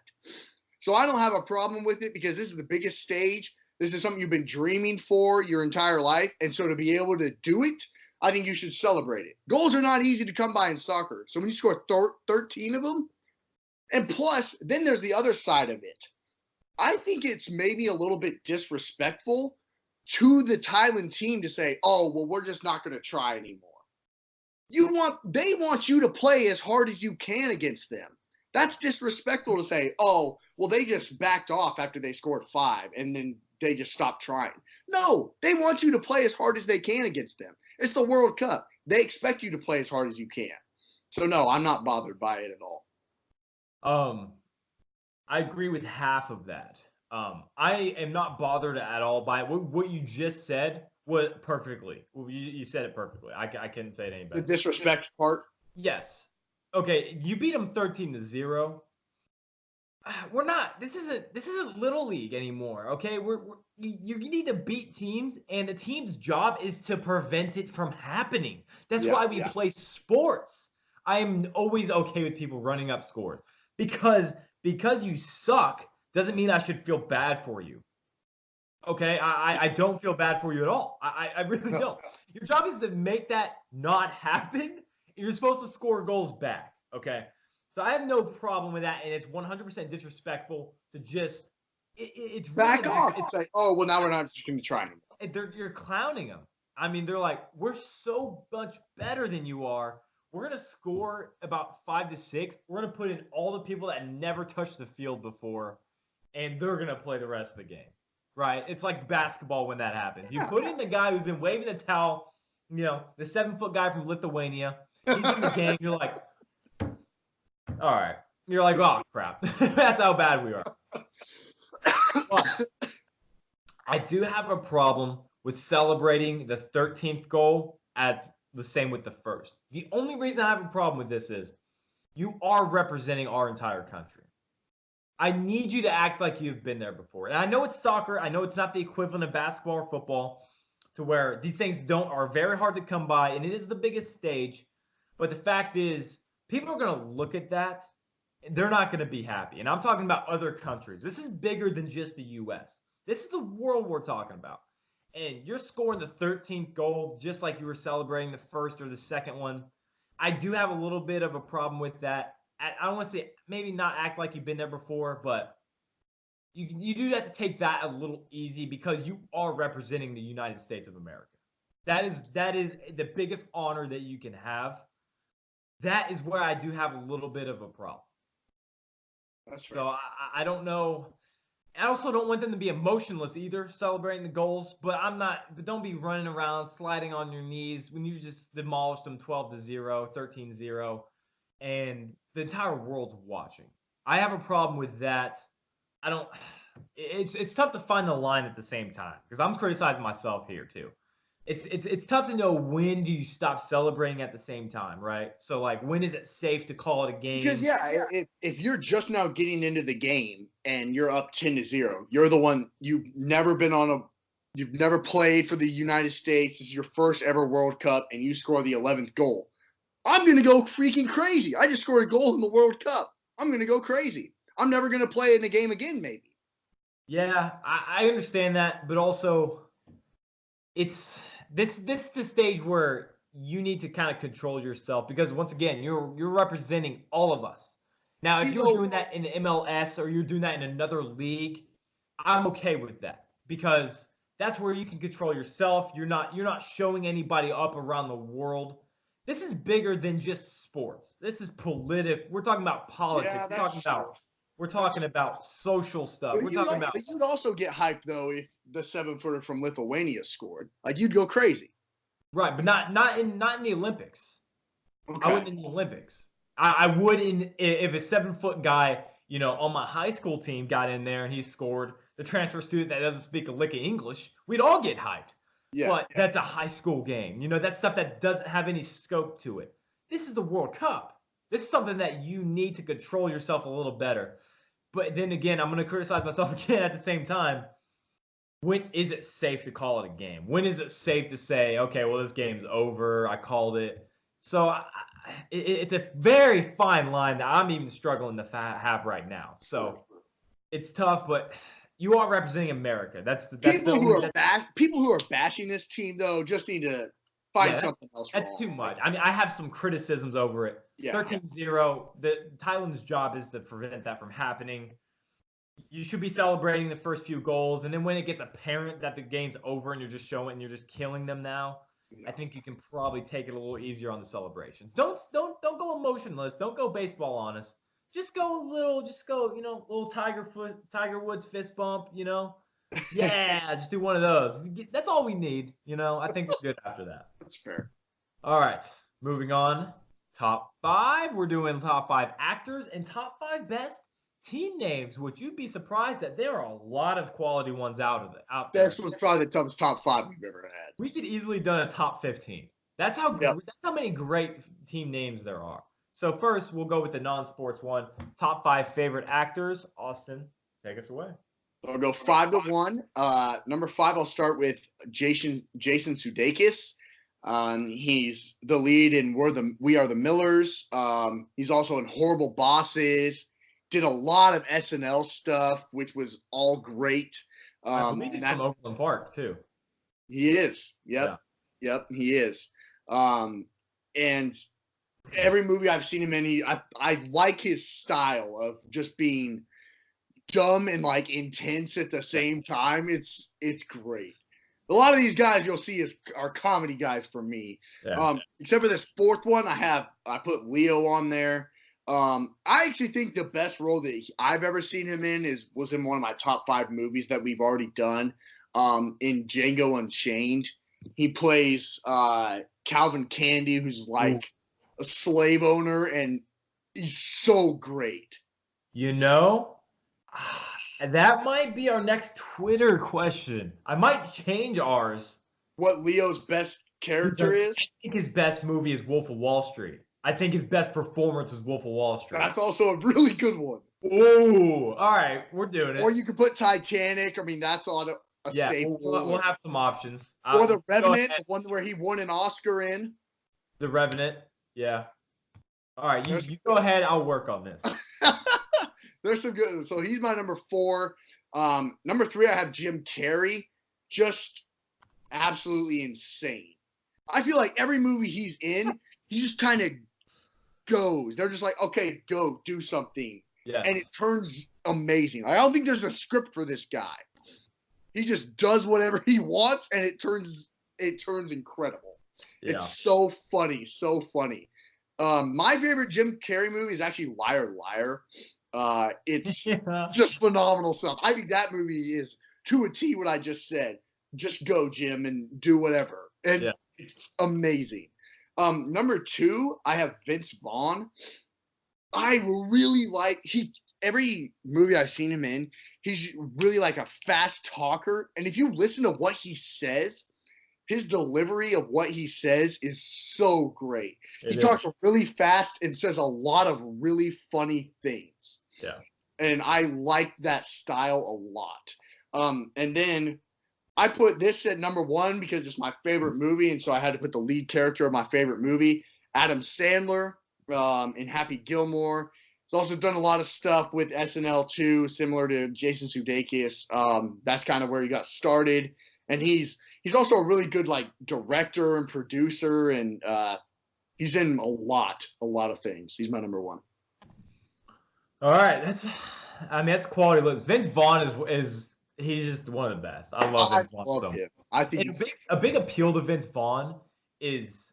So I don't have a problem with it because this is the biggest stage. This is something you've been dreaming for your entire life. And so to be able to do it, I think you should celebrate it. Goals are not easy to come by in soccer. So when you score 13 of them, and plus, then there's the other side of it. I think it's maybe a little bit disrespectful to the Thailand team to say, oh, well, we're just not going to try anymore. They want you to play as hard as you can against them. That's disrespectful to say, oh, well, they just backed off after they scored 5 and then they just stopped trying. No, they want you to play as hard as they can against them. It's the World Cup. They expect you to play as hard as you can. So, no, I'm not bothered by it at all. I agree with half of that. I am not bothered at all by what you just said. Perfectly. You said it perfectly. I couldn't say it any better. The disrespect part? Yes. Okay, you beat them 13-0. We're not. This isn't Little League anymore. Okay, you need to beat teams, and the team's job is to prevent it from happening. That's why we play sports. I'm always okay with people running up scores because you suck doesn't mean I should feel bad for you. Okay, I don't feel bad for you at all. I really don't. Your job is to make that not happen. You're supposed to score goals back. Okay, so I have no problem with that, and it's 100% disrespectful to just it's back off. It's like, oh well, now we're not just going to try anymore. You're clowning them. I mean, they're like, we're so much better than you are. We're going to score about 5-6. We're going to put in all the people that never touched the field before, and they're going to play the rest of the game. Right? It's like basketball when that happens. You put in the guy who's been waving the towel, the 7-foot guy from Lithuania. He's in the game. You're like, all right. You're like, oh, crap. That's how bad we are. But I do have a problem with celebrating the 13th goal at the same with the first. The only reason I have a problem with this is you are representing our entire country. I need you to act like you've been there before. And I know it's soccer. I know it's not the equivalent of basketball or football to where these things are very hard to come by, and it is the biggest stage. But the fact is, people are going to look at that, and they're not going to be happy. And I'm talking about other countries. This is bigger than just the U.S. This is the world we're talking about. And you're scoring the 13th goal just like you were celebrating the first or the second one. I do have a little bit of a problem with that. I don't want to say maybe not act like you've been there before, but you do have to take that a little easy because you are representing the United States of America. That is the biggest honor that you can have. That is where I do have a little bit of a problem. That's So I don't know. I also don't want them to be emotionless either, celebrating the goals. But But don't be running around, sliding on your knees when you just demolished them 12-0, 13-0, and the entire world's watching. I have a problem with that. I don't. It's tough to find the line at the same time because I'm criticizing myself here too. It's tough to know when do you stop celebrating at the same time, right? So like when is it safe to call it a game? Because if you're just now getting into the game and you're up 10-0, you're the one you've never played for the United States. This is your first ever World Cup, and you score the 11th goal. I'm gonna go freaking crazy. I just scored a goal in the World Cup. I'm gonna go crazy. I'm never gonna play in a game again, maybe. Yeah, I understand that, but also it's this the stage where you need to kind of control yourself because once again, you're representing all of us. Now, if you're doing that in the MLS or you're doing that in another league, I'm okay with that because that's where you can control yourself. You're not showing anybody up around the world. This is bigger than just sports. This is political. We're talking about politics. Yeah, We're talking about social stuff. But you'd also get hyped though if the 7-footer from Lithuania scored. Like you'd go crazy. Right, but not in the Olympics. Okay. I wouldn't in the Olympics. I would if a 7-foot guy, on my high school team got in there and he scored, the transfer student that doesn't speak a lick of English, we'd all get hyped. Yeah. But that's a high school game. That's stuff that doesn't have any scope to it. This is the World Cup. This is something that you need to control yourself a little better. But then again, I'm going to criticize myself again at the same time. When is it safe to call it a game? When is it safe to say, okay, well, this game's over. I called it. So it's a very fine line that I'm even struggling to have right now. So it's tough, but you are representing America. People who are bashing this team, though, just need to find something else wrong. That's too much. I mean, I have some criticisms over it. Yeah. 13-0, Thailand's job is to prevent that from happening. You should be celebrating the first few goals, and then when it gets apparent that the game's over and you're just killing them now, I think you can probably take it a little easier on the celebrations. Don't go emotionless. Don't go baseball on us. Just go little Tiger Woods fist bump, Yeah, just do one of those. That's all we need, I think we're good after that. That's fair. All right, moving on. Top 5. We're doing top 5 actors and top 5 best team names, which you'd be surprised that there are a lot of quality ones out there. This was probably the toughest top 5 we've ever had. We could easily done a top 15. That's how many great team names there are. So first, we'll go with the non-sports one. Top 5 favorite actors. Austin, take us away. I'll go 5-1. Number 5, I'll start with Jason Sudeikis. He's the lead in We Are the Millers. He's also in Horrible Bosses. Did a lot of SNL stuff, which was all great. I believe he's from Oakland Park too. He is. Yep, he is. And every movie I've seen him in, I like his style of just being dumb and like intense at the same time. It's great. A lot of these guys you'll see are comedy guys for me. Yeah. Except for this 4th one, I put Leo on there. I actually think the best role that I've ever seen him in was in one of my top 5 movies that we've already done. In Django Unchained, he plays Calvin Candy, who's like a slave owner, and he's so great. That might be our next Twitter question. I might change ours. What Leo's best character is? I think his best movie is Wolf of Wall Street. I think his best performance was Wolf of Wall Street. That's also a really good one. Ooh, all right, we're doing it. Or you could put Titanic. I mean, that's a staple. We'll have some options. Or The Revenant, the one where he won an Oscar in. The Revenant, yeah. All right, you go ahead. I'll work on this. There's some good. So he's my number 4. Number 3, I have Jim Carrey. Just absolutely insane. I feel like every movie he's in, he just kind of goes. They're just like, okay, go do something. Yeah. And it turns amazing. I don't think there's a script for this guy. He just does whatever he wants, and it turns incredible. Yeah. It's so funny, so funny. My favorite Jim Carrey movie is actually Liar Liar. It's just phenomenal stuff. I think that movie is to a T what I just said. Just go, Jim, and do whatever. And it's amazing. Number 2, I have Vince Vaughn. I really like every movie I've seen him in, he's really like a fast talker. And if you listen to what he says, his delivery of what he says is so great. He talks really fast and says a lot of really funny things. Yeah. And I like that style a lot. And then I put this at number 1 because it's my favorite movie. And so I had to put the lead character of my favorite movie, Adam Sandler, in Happy Gilmore. He's also done a lot of stuff with SNL too, similar to Jason Sudeikis. That's kind of where he got started. And he's also a really good like director and producer, and he's in a lot of things. He's my number 1. All right, that's quality looks. Vince Vaughn is he's just one of the best. I love Vince Vaughn. Love him. I think a big appeal to Vince Vaughn is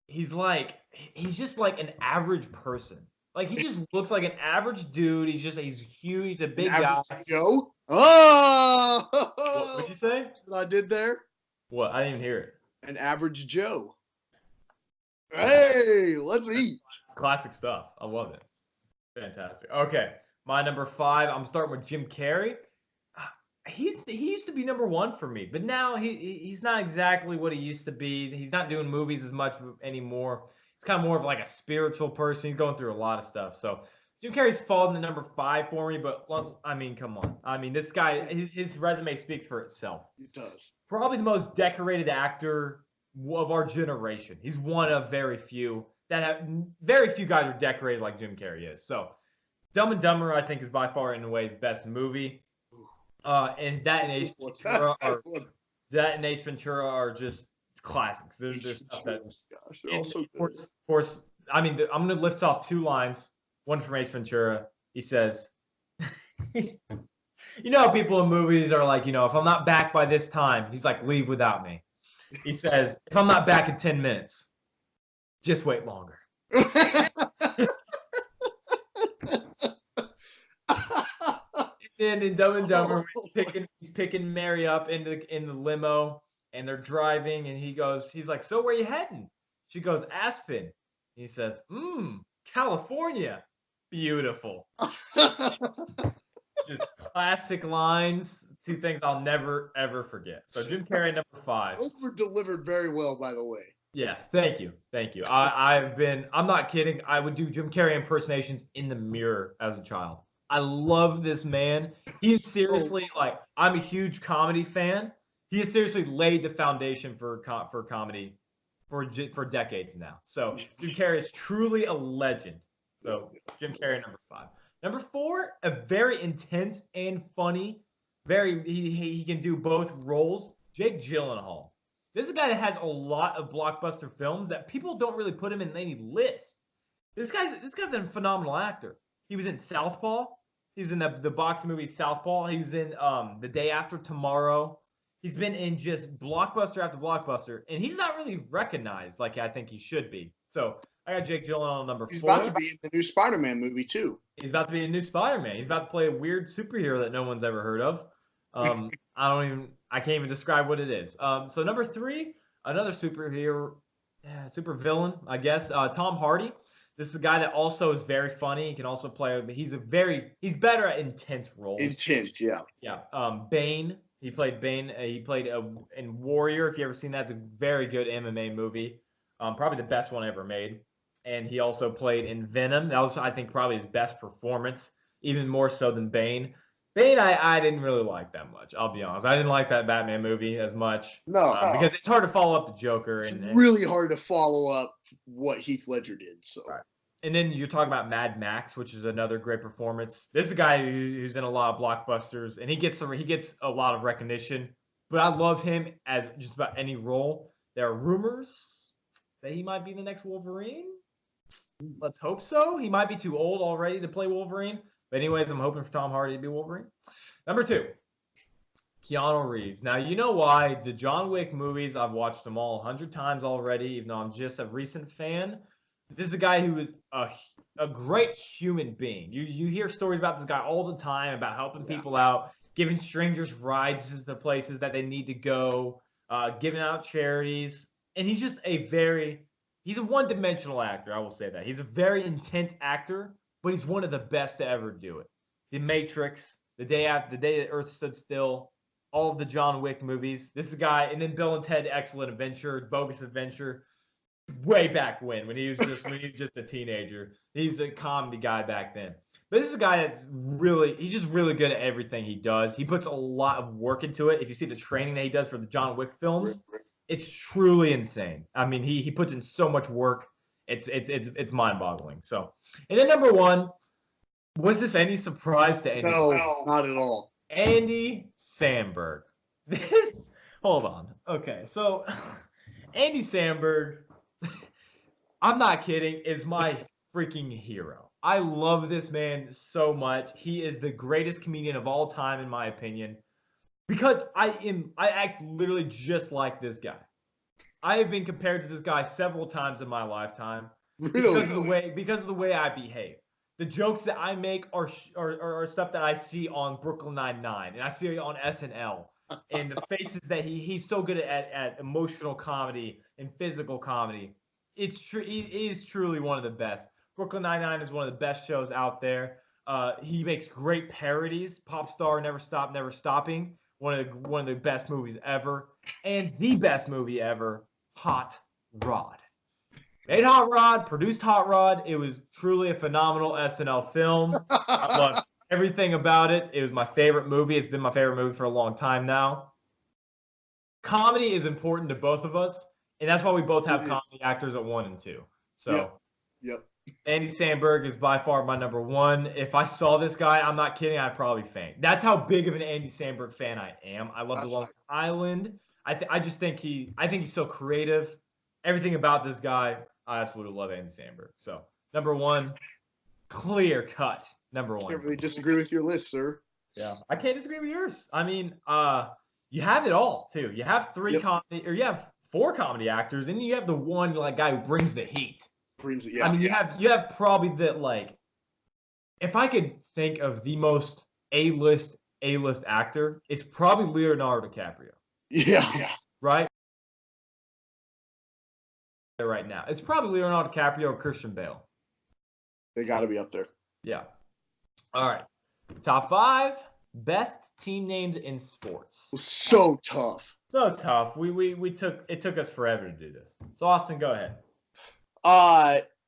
he's just like an average person. Like he just looks like an average dude. He's huge. He's a big guy. Joe. Oh, what did you say? What I did there? What? I didn't even hear it. An average Joe. Hey, let's eat. Classic stuff. I love it. Fantastic. Okay, my number 5. I'm starting with Jim Carrey. He used to be number 1 for me, but now he's not exactly what he used to be. He's not doing movies as much anymore. He's kind of more of like a spiritual person. He's going through a lot of stuff. So Jim Carrey's fallen to number 5 for me, but I mean, come on. I mean, this guy, his resume speaks for itself. It does. Probably the most decorated actor of our generation. He's one of very few very few guys are decorated like Jim Carrey is. So Dumb and Dumber, I think, is by far in a way his best movie. And that and Ace Ventura are just classics. There's stuff that they're also good. Of course, I mean, I'm going to lift off 2 lines. One from Ace Ventura. He says, you know, people in movies are like, if I'm not back by this time, he's like, leave without me. He says, if I'm not back in 10 minutes, just wait longer. And in Dumb and Dumber, he's picking Mary up in the limo, and they're driving, and he's like, so where you heading? She goes, Aspen. He says, California. Beautiful. Just classic lines. 2 things I'll never, ever forget. So Jim Carrey, number 5. Those were delivered very well, by the way. Yes, thank you. I'm not kidding. I would do Jim Carrey impersonations in the mirror as a child. I love this man. He's seriously I'm a huge comedy fan. He has seriously laid the foundation for comedy for decades now. So Jim Carrey is truly a legend. So Jim Carrey, number 5. Number 4, a very intense and funny. He can do both roles. Jake Gyllenhaal. This is a guy that has a lot of blockbuster films that people don't really put him in any list. This guy's a phenomenal actor. He was in Southpaw. He was in the boxing movie Southpaw. He was in The Day After Tomorrow. He's been in just blockbuster after blockbuster, and he's not really recognized like I think he should be. So I got Jake Gyllenhaal number 4. He's about to be in the new Spider-Man movie too. He's about to be in the new Spider-Man. He's about to play a weird superhero that no one's ever heard of. I can't even describe what it is. So number 3, another superhero, super villain, I guess. Tom Hardy. This is a guy that also is very funny. He can also play. He's better at intense roles. Intense, yeah. Yeah. Bane. He played Bane. He played in Warrior. If you ever seen that, it's a very good MMA movie. Probably the best one ever made. And he also played in Venom. That was, I think, probably his best performance, even more so than Bane. Bane, I didn't really like that much. I'll be honest. I didn't like that Batman movie as much. No, because it's hard to follow up the Joker. It's really hard to follow up what Heath Ledger did. So. Right. And then you're talking about Mad Max, which is another great performance. This is a guy who's in a lot of blockbusters, and he gets a lot of recognition. But I love him as just about any role. There are rumors that he might be the next Wolverine. Let's hope so. He might be too old already to play Wolverine. But anyways, I'm hoping for Tom Hardy to be Wolverine. Number 2, Keanu Reeves. Now, you know why? The John Wick movies, I've watched them all 100 times already, even though I'm just a recent fan. This is a guy who is a great human being. You hear stories about this guy all the time, about helping people out, giving strangers rides to places that they need to go, giving out charities. And he's just he's a one-dimensional actor, I will say that. He's a very intense actor, but he's one of the best to ever do it. The Matrix, the day that Earth stood still, all of the John Wick movies. This is a guy, and then Bill and Ted Excellent Adventure, Bogus Adventure, way back when he was just a teenager. He's a comedy guy back then. But this is a guy he's just really good at everything he does. He puts a lot of work into it. If you see the training that he does for the John Wick films, it's truly insane. I mean, he puts in so much work. It's mind-boggling. So, and then number 1, was this any surprise to anyone? No, not at all. Andy Samberg. Hold on. Okay, so Andy Samberg, I'm not kidding, is my freaking hero. I love this man so much. He is the greatest comedian of all time, in my opinion, because I act literally just like this guy. I have been compared to this guy several times in my lifetime because of the way I behave. The jokes that I make are stuff that I see on Brooklyn Nine-Nine, and I see on SNL, and the faces that he's so good at emotional comedy and physical comedy. He is truly one of the best. Brooklyn Nine-Nine is one of the best shows out there. He makes great parodies. Pop Star, Never Stop, Never Stopping, one of the best movies ever, and the best movie ever, Hot Rod. Made Hot Rod, produced Hot Rod. It was truly a phenomenal SNL film. I loved everything about it. It was my favorite movie. It's been my favorite movie for a long time now. Comedy is important to both of us, and that's why we both have comedy actors at 1 and 2. So, yep. Andy Samberg is by far my number 1. If I saw this guy, I'm not kidding, I'd probably faint. That's how big of an Andy Samberg fan I am. I love The Long Island. I just think he's so creative. Everything about this guy, I absolutely love Andy Samberg. So, number 1, clear cut. Number 1. Can't really disagree with your list, sir. Yeah, I can't disagree with yours. I mean, you have it all too. You have 3 comedy, or you have 4 comedy actors, and you have the one guy who brings the heat. I mean, you have probably if I could think of the most A-list actor, it's probably Leonardo DiCaprio. Yeah. Right? Right now, it's probably Leonardo DiCaprio or Christian Bale. They got to be up there. Yeah. All right. Top 5 best team names in sports. So tough. So tough. It took us forever to do this. So Austin, go ahead.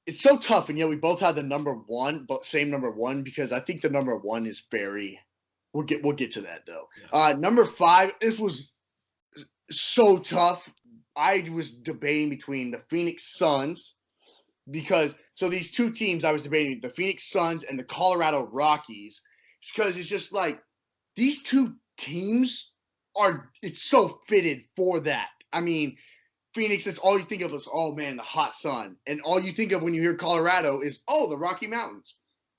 It's so tough, and yet we both had the number 1, but same number 1, because I think the number 1 is very. We'll get to that though. Yeah. Number 5. This was so tough. I was debating between the Phoenix Suns, because these 2 teams I was debating, the Phoenix Suns and the Colorado Rockies, because it's just like these 2 teams it's so fitted for that. I mean, Phoenix is all you think of is, oh man, the hot sun. And all you think of when you hear Colorado is, oh, the Rocky Mountains.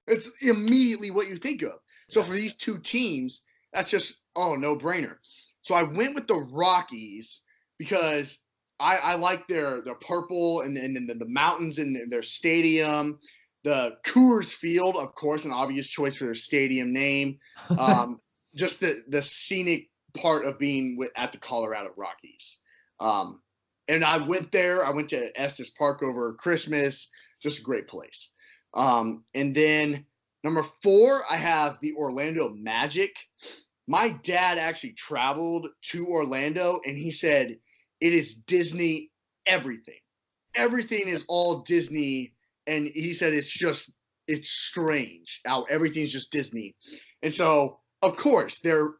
It's immediately what you think of. So for these 2 teams, that's just, no brainer. So I went with the Rockies because I like their purple and the mountains in their stadium, the Coors Field, of course, an obvious choice for their stadium name. Just the scenic part of being at the Colorado Rockies. And I went there. I went to Estes Park over Christmas. Just a great place. And then number 4, I have the Orlando Magic. My dad actually traveled to Orlando, and he said it is Disney everything. Everything is all Disney, and he said it's strange how everything's just Disney. And so, of course, their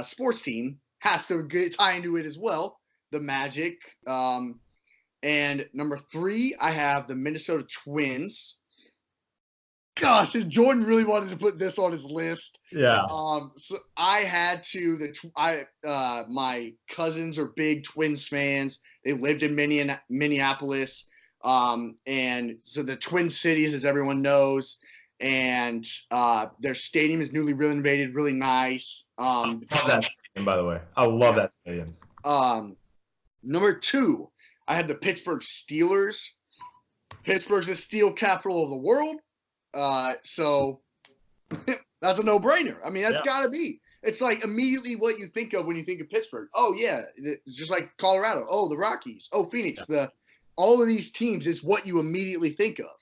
sports team has to tie into it as well. The Magic. And number 3, I have the Minnesota Twins. Gosh, Jordan really wanted to put this on his list. Yeah. So I had to. My cousins are big Twins fans. They lived in Minneapolis. And so the Twin Cities, as everyone knows, and their stadium is newly renovated, really nice. I love that stadium, by the way. I love that stadium. Number 2, I have the Pittsburgh Steelers. Pittsburgh's the steel capital of the world. So that's a no-brainer. I mean, that's got to be. It's like immediately what you think of when you think of Pittsburgh. Oh, yeah, it's just like Colorado. Oh, the Rockies. Oh, Phoenix. All of these teams is what you immediately think of.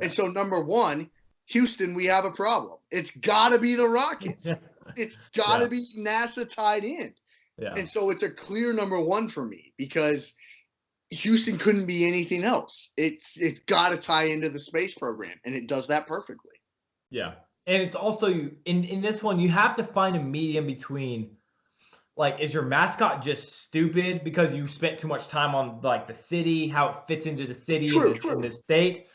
And so number 1, Houston, we have a problem. It's got to be the Rockets. It's got to be NASA tied in. Yeah. And so it's a clear number 1 for me because Houston couldn't be anything else. It's got to tie into the space program, and it does that perfectly. Yeah. And it's also, in this one, you have to find a medium between, like, is your mascot just stupid because you spent too much time on, like, the city, how it fits into the city and the state?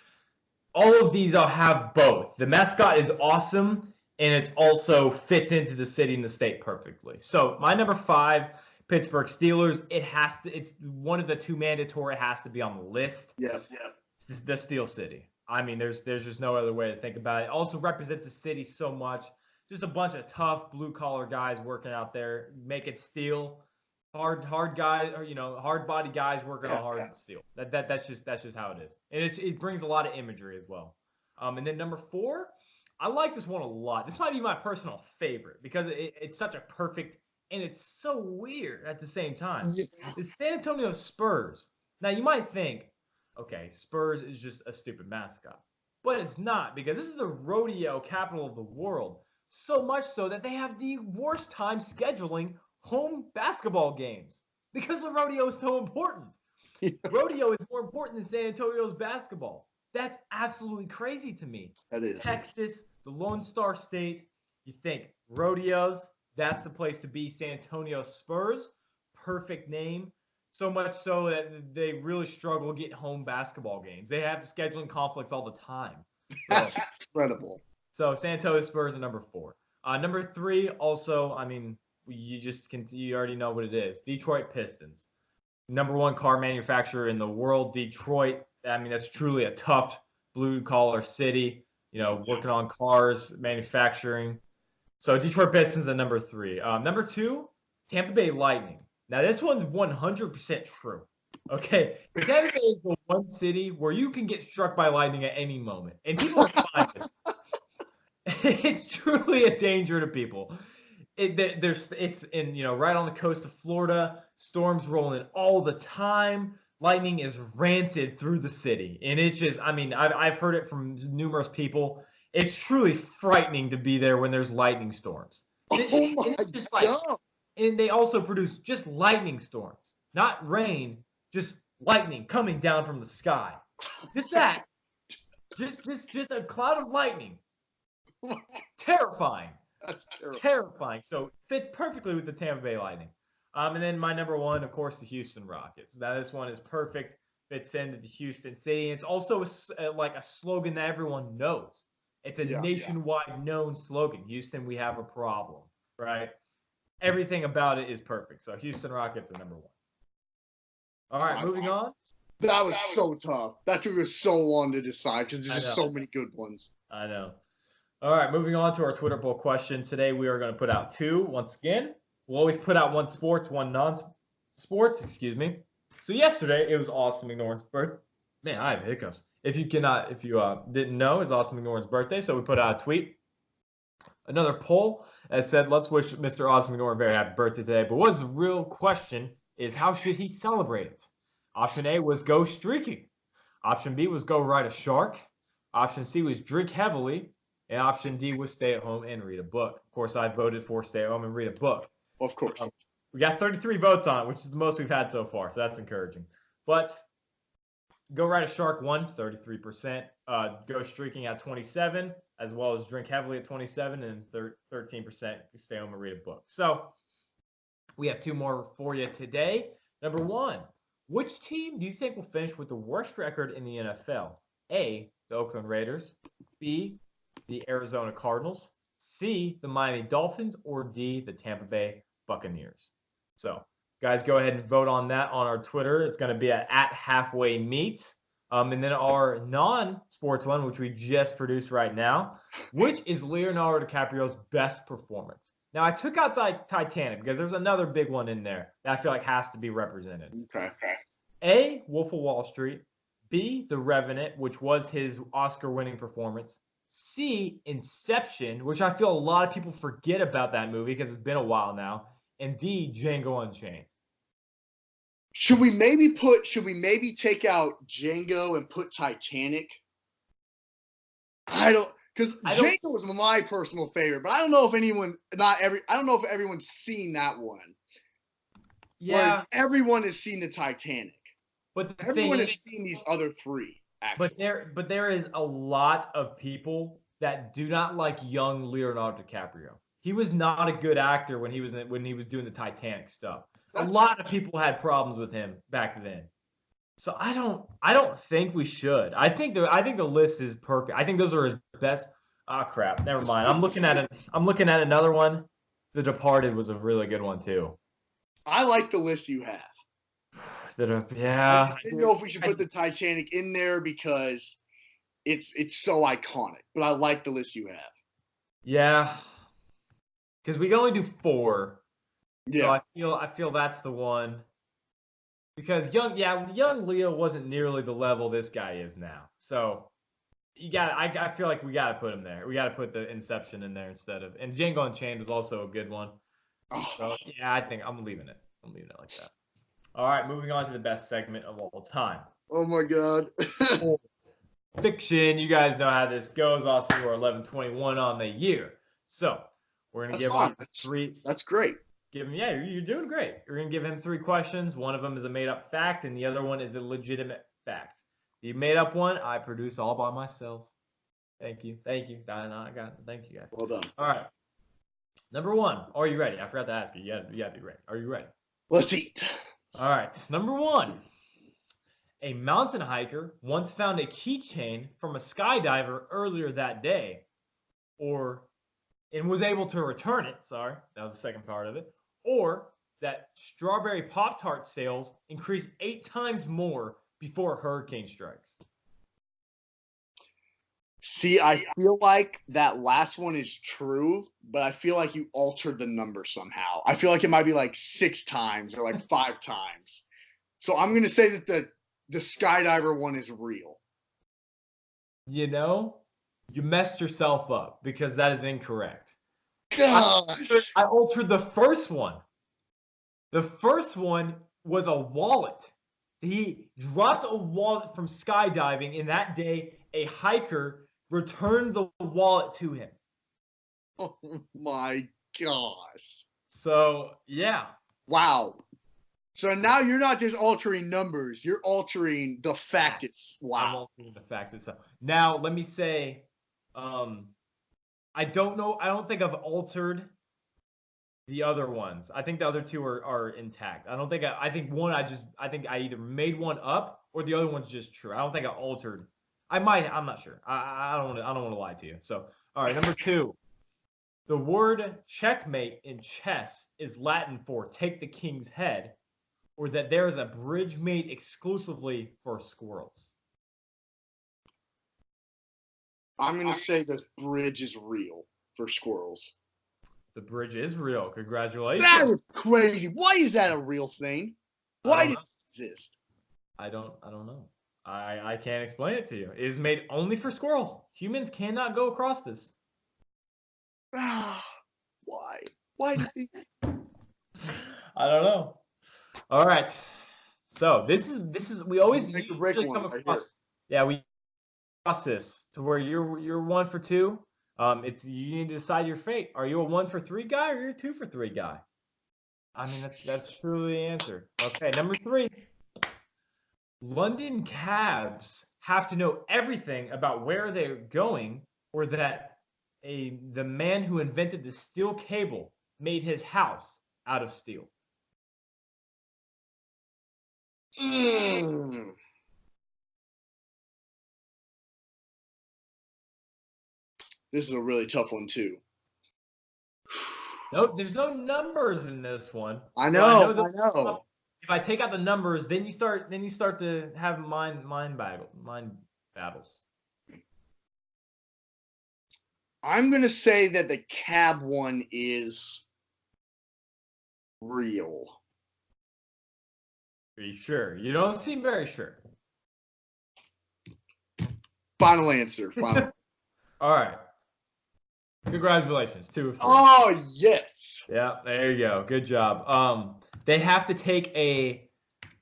All of these I'll have both. The mascot is awesome, and it's also fits into the city and the state perfectly. So my number 5, Pittsburgh Steelers, it's one of the 2 mandatory. It has to be on the list. Yeah. It's the Steel City. I mean, there's just no other way to think about it. It also represents the city so much. Just a bunch of tough blue-collar guys working out there, making steel. Hard guys, or hard-body guys working on hard steel. That's just how it is, and it brings a lot of imagery as well. And then number 4, I like this one a lot. This might be my personal favorite because it's such a perfect, and it's so weird at the same time. The San Antonio Spurs. Now you might think, okay, Spurs is just a stupid mascot. But it's not, because this is the rodeo capital of the world. So much so that they have the worst time scheduling home basketball games because the rodeo is so important. Rodeo is more important than San Antonio's basketball. That's absolutely crazy to me. That is. Texas, the Lone Star State, you think rodeos, that's the place to be. San Antonio Spurs, perfect name. So much so that they really struggle getting home basketball games. They have scheduling conflicts all the time. That's incredible. So San Antonio Spurs are number 4. Number 3, also, I mean, you already know what it is. Detroit Pistons, number 1 car manufacturer in the world. Detroit, I mean, that's truly a tough blue-collar city. Working on cars, manufacturing. So Detroit Pistons at number 3. Number 2, Tampa Bay Lightning. Now, this one's 100% true. Okay, Tampa Bay is the one city where you can get struck by lightning at any moment, and people are fine with it. It's truly a danger to people. It's in right on the coast of Florida. Storms rolling all the time. Lightning is ranted through the city, and it's just, I mean, I've heard it from numerous people. It's truly frightening to be there when there's lightning storms. It's just like. And they also produce just lightning storms, not rain, just lightning coming down from the sky. Just that. Just a cloud of lightning. Terrifying. That's terrible. Terrifying. So fits perfectly with the Tampa Bay Lightning. And then my number 1, of course, the Houston Rockets. Now this one is perfect. Fits into the Houston city. It's also like a slogan that everyone knows. It's a nationwide known slogan. Houston, we have a problem, right? Everything about it is perfect. So Houston Rockets are number 1. All right, moving on. That was so tough. That took us so long to decide because there's just so many good ones. I know. All right, moving on to our Twitter poll question. Today we are going to put out 2 once again. We'll always put out 1 sports, 1 non-sports, So yesterday it was Austin McNorton's birthday. Man, I have hiccups. If you didn't know, it's Austin McNorton's birthday, so we put out a tweet. Another poll that said, let's wish Mr. Austin McNorton a very happy birthday today. But what's the real question is, how should he celebrate it? Option A was go streaking. Option B was go ride a shark. Option C was drink heavily. And option D was stay at home and read a book. Of course, I voted for stay at home and read a book. Of course. We got 33 votes on it, which is the most we've had so far. So that's encouraging. But go ride a shark won, 33%. Go streaking at 27%, as well as drink heavily at 27%, and 13% stay home and read a book. So we have 2 more for you today. Number 1, which team do you think will finish with the worst record in the NFL? A, the Oakland Raiders. B, the Arizona Cardinals. C, the Miami Dolphins. Or D, the Tampa Bay Buccaneers. So guys, go ahead and vote on that on our Twitter. It's going to be at halfway meet. And then our non-sports one, which we just produced right now, which is Leonardo DiCaprio's best performance. Now, I took out Titanic because there's another big one in there that I feel like has to be represented. Okay. A, Wolf of Wall Street. B, The Revenant, which was his Oscar-winning performance. C, Inception, which I feel a lot of people forget about that movie because it's been a while now. And D, Django Unchained. Should we maybe take out Django and put Titanic? Because Django was my personal favorite, but I don't know if everyone's seen that one. Yeah. Whereas everyone has seen the Titanic. But everyone has seen these other three, actually. But there is a lot of people that do not like young Leonardo DiCaprio. He was not a good actor when he was doing the Titanic stuff. A lot of people had problems with him back then. So I don't think we should. I think the list is perfect. I think those are his best. Oh crap! Never mind. I'm looking at another one. The Departed was a really good one too. I like the list you have. Yeah. I didn't know if we should put the Titanic in there because it's so iconic. But I like the list you have. Yeah. Because we can only do 4. Yeah. So I feel that's the one. Because young Leo wasn't nearly the level this guy is now. So I feel like we gotta put him there. We gotta put the Inception in there instead of, and Django Unchained was also a good one. So yeah, I think I'm leaving it. I'm leaving it like that. All right, moving on to the best segment of all time. Oh my God. Fiction. You guys know how this goes. Also, we're 11/21 on the year. So we're gonna give him 3. That's great. Give him, yeah, you're doing great. You're gonna give him 3 questions. One of them is a made-up fact, and the other one is a legitimate fact. The made-up one I produce all by myself. Thank you. Thank you, guys. Well done. All right. Number 1. Are you ready? I forgot to ask you. You gotta be ready. Are you ready? Let's eat. All right. Number 1. A mountain hiker once found a keychain from a skydiver earlier that day, and was able to return it. Sorry, that was the second part of it. Or that strawberry Pop-Tart sales increased 8 times more before a hurricane strikes. See, I feel like that last one is true, but I feel like you altered the number somehow. I feel like it might be like 6 times or like 5 times. So I'm going to say that the skydiver one is real. You know, you messed yourself up because that is incorrect. Gosh. I altered the first one. The first one was a wallet. He dropped a wallet from skydiving, and that day a hiker returned the wallet to him. Oh my gosh. So, yeah. Wow. So now you're not just altering numbers, you're altering the fact it's wow. I'm altering the facts itself. Now, let me say, I don't know. I don't think I've altered the other ones. I think the other 2 are intact. I don't think I think one I think I either made one up or the other one's just true. I don't think I altered. I'm not sure. I don't want to lie to you. So, all right, number 2. The word checkmate in chess is Latin for take the king's head, or that there is a bridge made exclusively for squirrels. I'm going to say the bridge is real for squirrels. The bridge is real. Congratulations. That is crazy. Why is that a real thing? Why does it exist? I don't know. I can't explain it to you. It is made only for squirrels. Humans cannot go across this. Why? Why did they? I don't know. All right. So this is we always usually come across. Yeah, we cross this to where you're 1 for 2. It's you need to decide your fate. Are you a 1 for 3 guy or you're a 2 for 3 guy? I mean that's truly the answer. Okay, number 3. London cabs have to know everything about where they're going, or that the man who invented the steel cable made his house out of steel. This is a really tough one too. No, there's no numbers in this one. I know. So I know. if I take out the numbers, then you start to have mind battles. I'm gonna say that the Cab one is real. Are you sure? You don't seem very sure. Final answer. Final. All right. Congratulations, 2 of 3. Oh yes. Yeah, there you go. Good job. They have to take a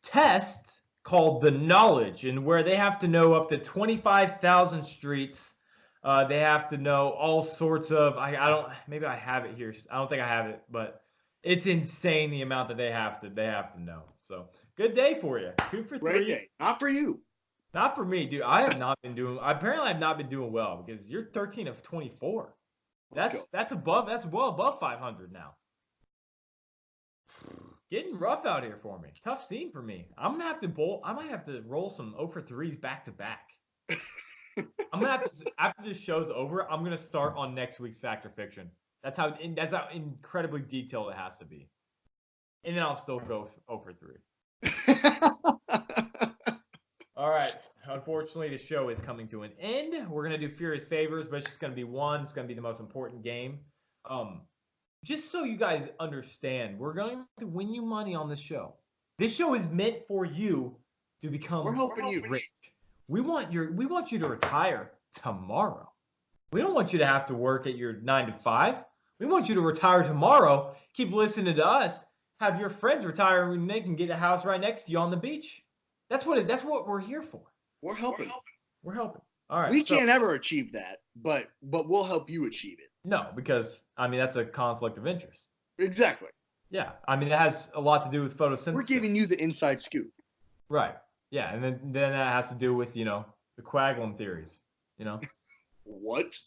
test called the knowledge, and where they have to know up to 25,000 streets. They have to know all sorts of. I don't. Maybe I have it here. I don't think I have it, but it's insane the amount that they have to know. So good day for you. 2 for 3. Great day. Not for you. Not for me, dude. I have not been doing. Apparently, I've not been doing well because you're 13 of 24. That's well above 500 now. Getting rough out here for me. Tough scene for me. I'm gonna have to bowl. I might have to roll some 0 for 3s back to back. I'm gonna have to, after this show's over, I'm gonna start on next week's Fact or Fiction. That's how incredibly detailed it has to be. And then I'll still go 0 for 3. All right. Unfortunately, the show is coming to an end. We're gonna do Furious Favors, but it's just gonna be one. It's gonna be the most important game. Just so you guys understand, we're going to win you money on this show. This show is meant for you to become rich. We want you to retire tomorrow. We don't want you to have to work at your 9 to 5. We want you to retire tomorrow, keep listening to us, have your friends retire, and they can get a house right next to you on the beach. That's what we're here for. We're helping. We're helping. All right. We can't ever achieve that, but we'll help you achieve it. No, because that's a conflict of interest. Exactly. Yeah, it has a lot to do with photosynthesis. We're giving you the inside scoop. Right. Yeah, and then that has to do with the Quaglin theories. What?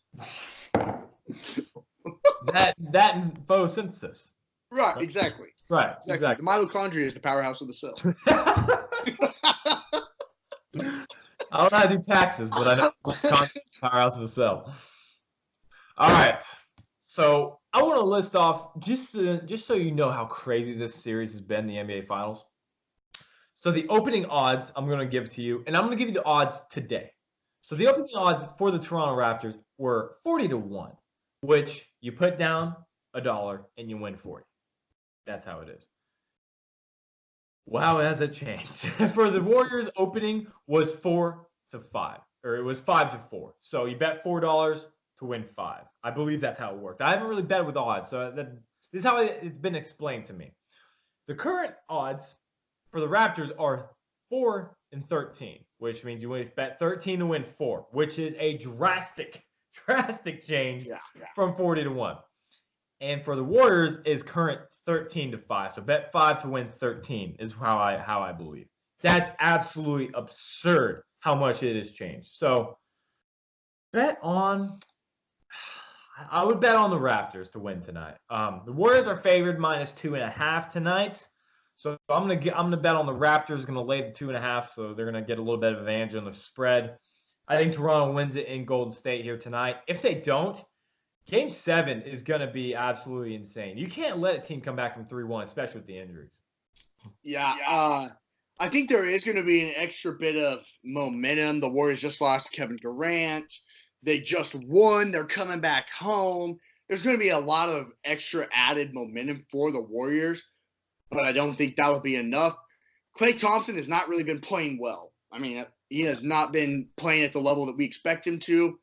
that and photosynthesis. Right. Exactly. Right. Exactly. The mitochondria is the powerhouse of the cell. I don't know how to do taxes, but I know the powerhouse of the cell. All right. So I want to list off just so you know how crazy this series has been, the NBA Finals. So the opening odds I'm going to give to you, and I'm going to give you the odds today. So the opening odds for the Toronto Raptors were 40-1, which you put down $1 and you win 40. That's how it is. Wow, has it changed? For the Warriors, opening was 4-5, or it was 5-4. So you bet $4 to win 5. I believe that's how it worked. I haven't really bet with odds, so this is how it's been explained to me. The current odds for the Raptors are 4-13, which means you bet 13 to win 4, which is a drastic change from 40-1. And for the Warriors is current 13-5. So bet 5 to win 13 is how I believe. That's absolutely absurd how much it has changed. So I would bet on the Raptors to win tonight. The Warriors are favored -2.5 tonight. So I'm gonna bet on the Raptors, gonna lay the 2.5, so they're gonna get a little bit of advantage on the spread. I think Toronto wins it in Golden State here tonight. If they don't, Game 7 is gonna be absolutely insane. You can't let a team come back from 3-1, especially with the injuries. Yeah, I think there is going to be an extra bit of momentum. The Warriors just lost Kevin Durant. They just won. They're coming back home. There's going to be a lot of extra added momentum for the Warriors, but I don't think that'll be enough. Klay Thompson has not really been playing well. He has not been playing at the level that we expect him to,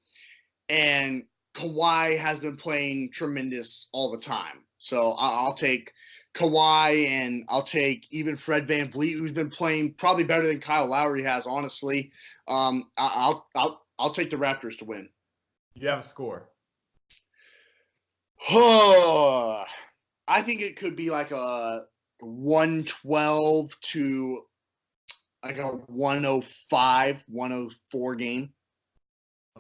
and Kawhi has been playing tremendous all the time. So I'll take Kawhi, and I'll take even Fred VanVleet, who's been playing probably better than Kyle Lowry has, honestly. I'll take the Raptors to win. You have a score. Oh, I think it could be like a 112 to like a 105, 104 game.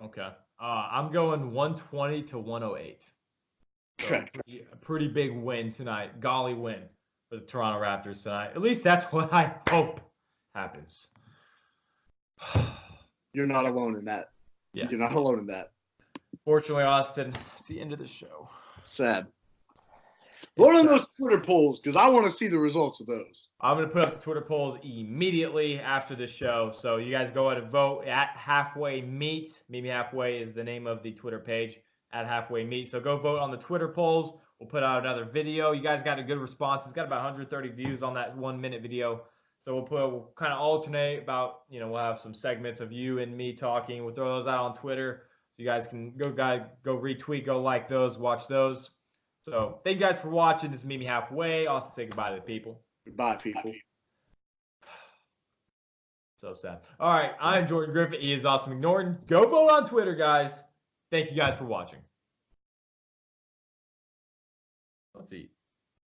Okay. I'm going 120 to 108. So Okay. A pretty big win tonight. Golly win for the Toronto Raptors tonight. At least that's what I hope happens. You're not alone in that. Yeah. You're not alone in that. Fortunately, Austin, it's the end of the show. Sad. Vote on those Twitter polls because I want to see the results of those. I'm going to put up the Twitter polls immediately after the show. So you guys go ahead and vote at Halfway Meet. Meet Me Halfway is the name of the Twitter page, at Halfway Meet. So go vote on the Twitter polls. We'll put out another video. You guys got a good response. It's got about 130 views on that 1-minute video. So we'll kind of alternate about, we'll have some segments of you and me talking. We'll throw those out on Twitter. So you guys can go retweet, go like those, watch those. So thank you guys for watching. This is Meet Me Halfway. Also say goodbye to the people. Goodbye, people. So sad. All right, I'm Jordan Griffith. He is Austin McNorton. Go vote on Twitter, guys. Thank you guys for watching. Let's eat.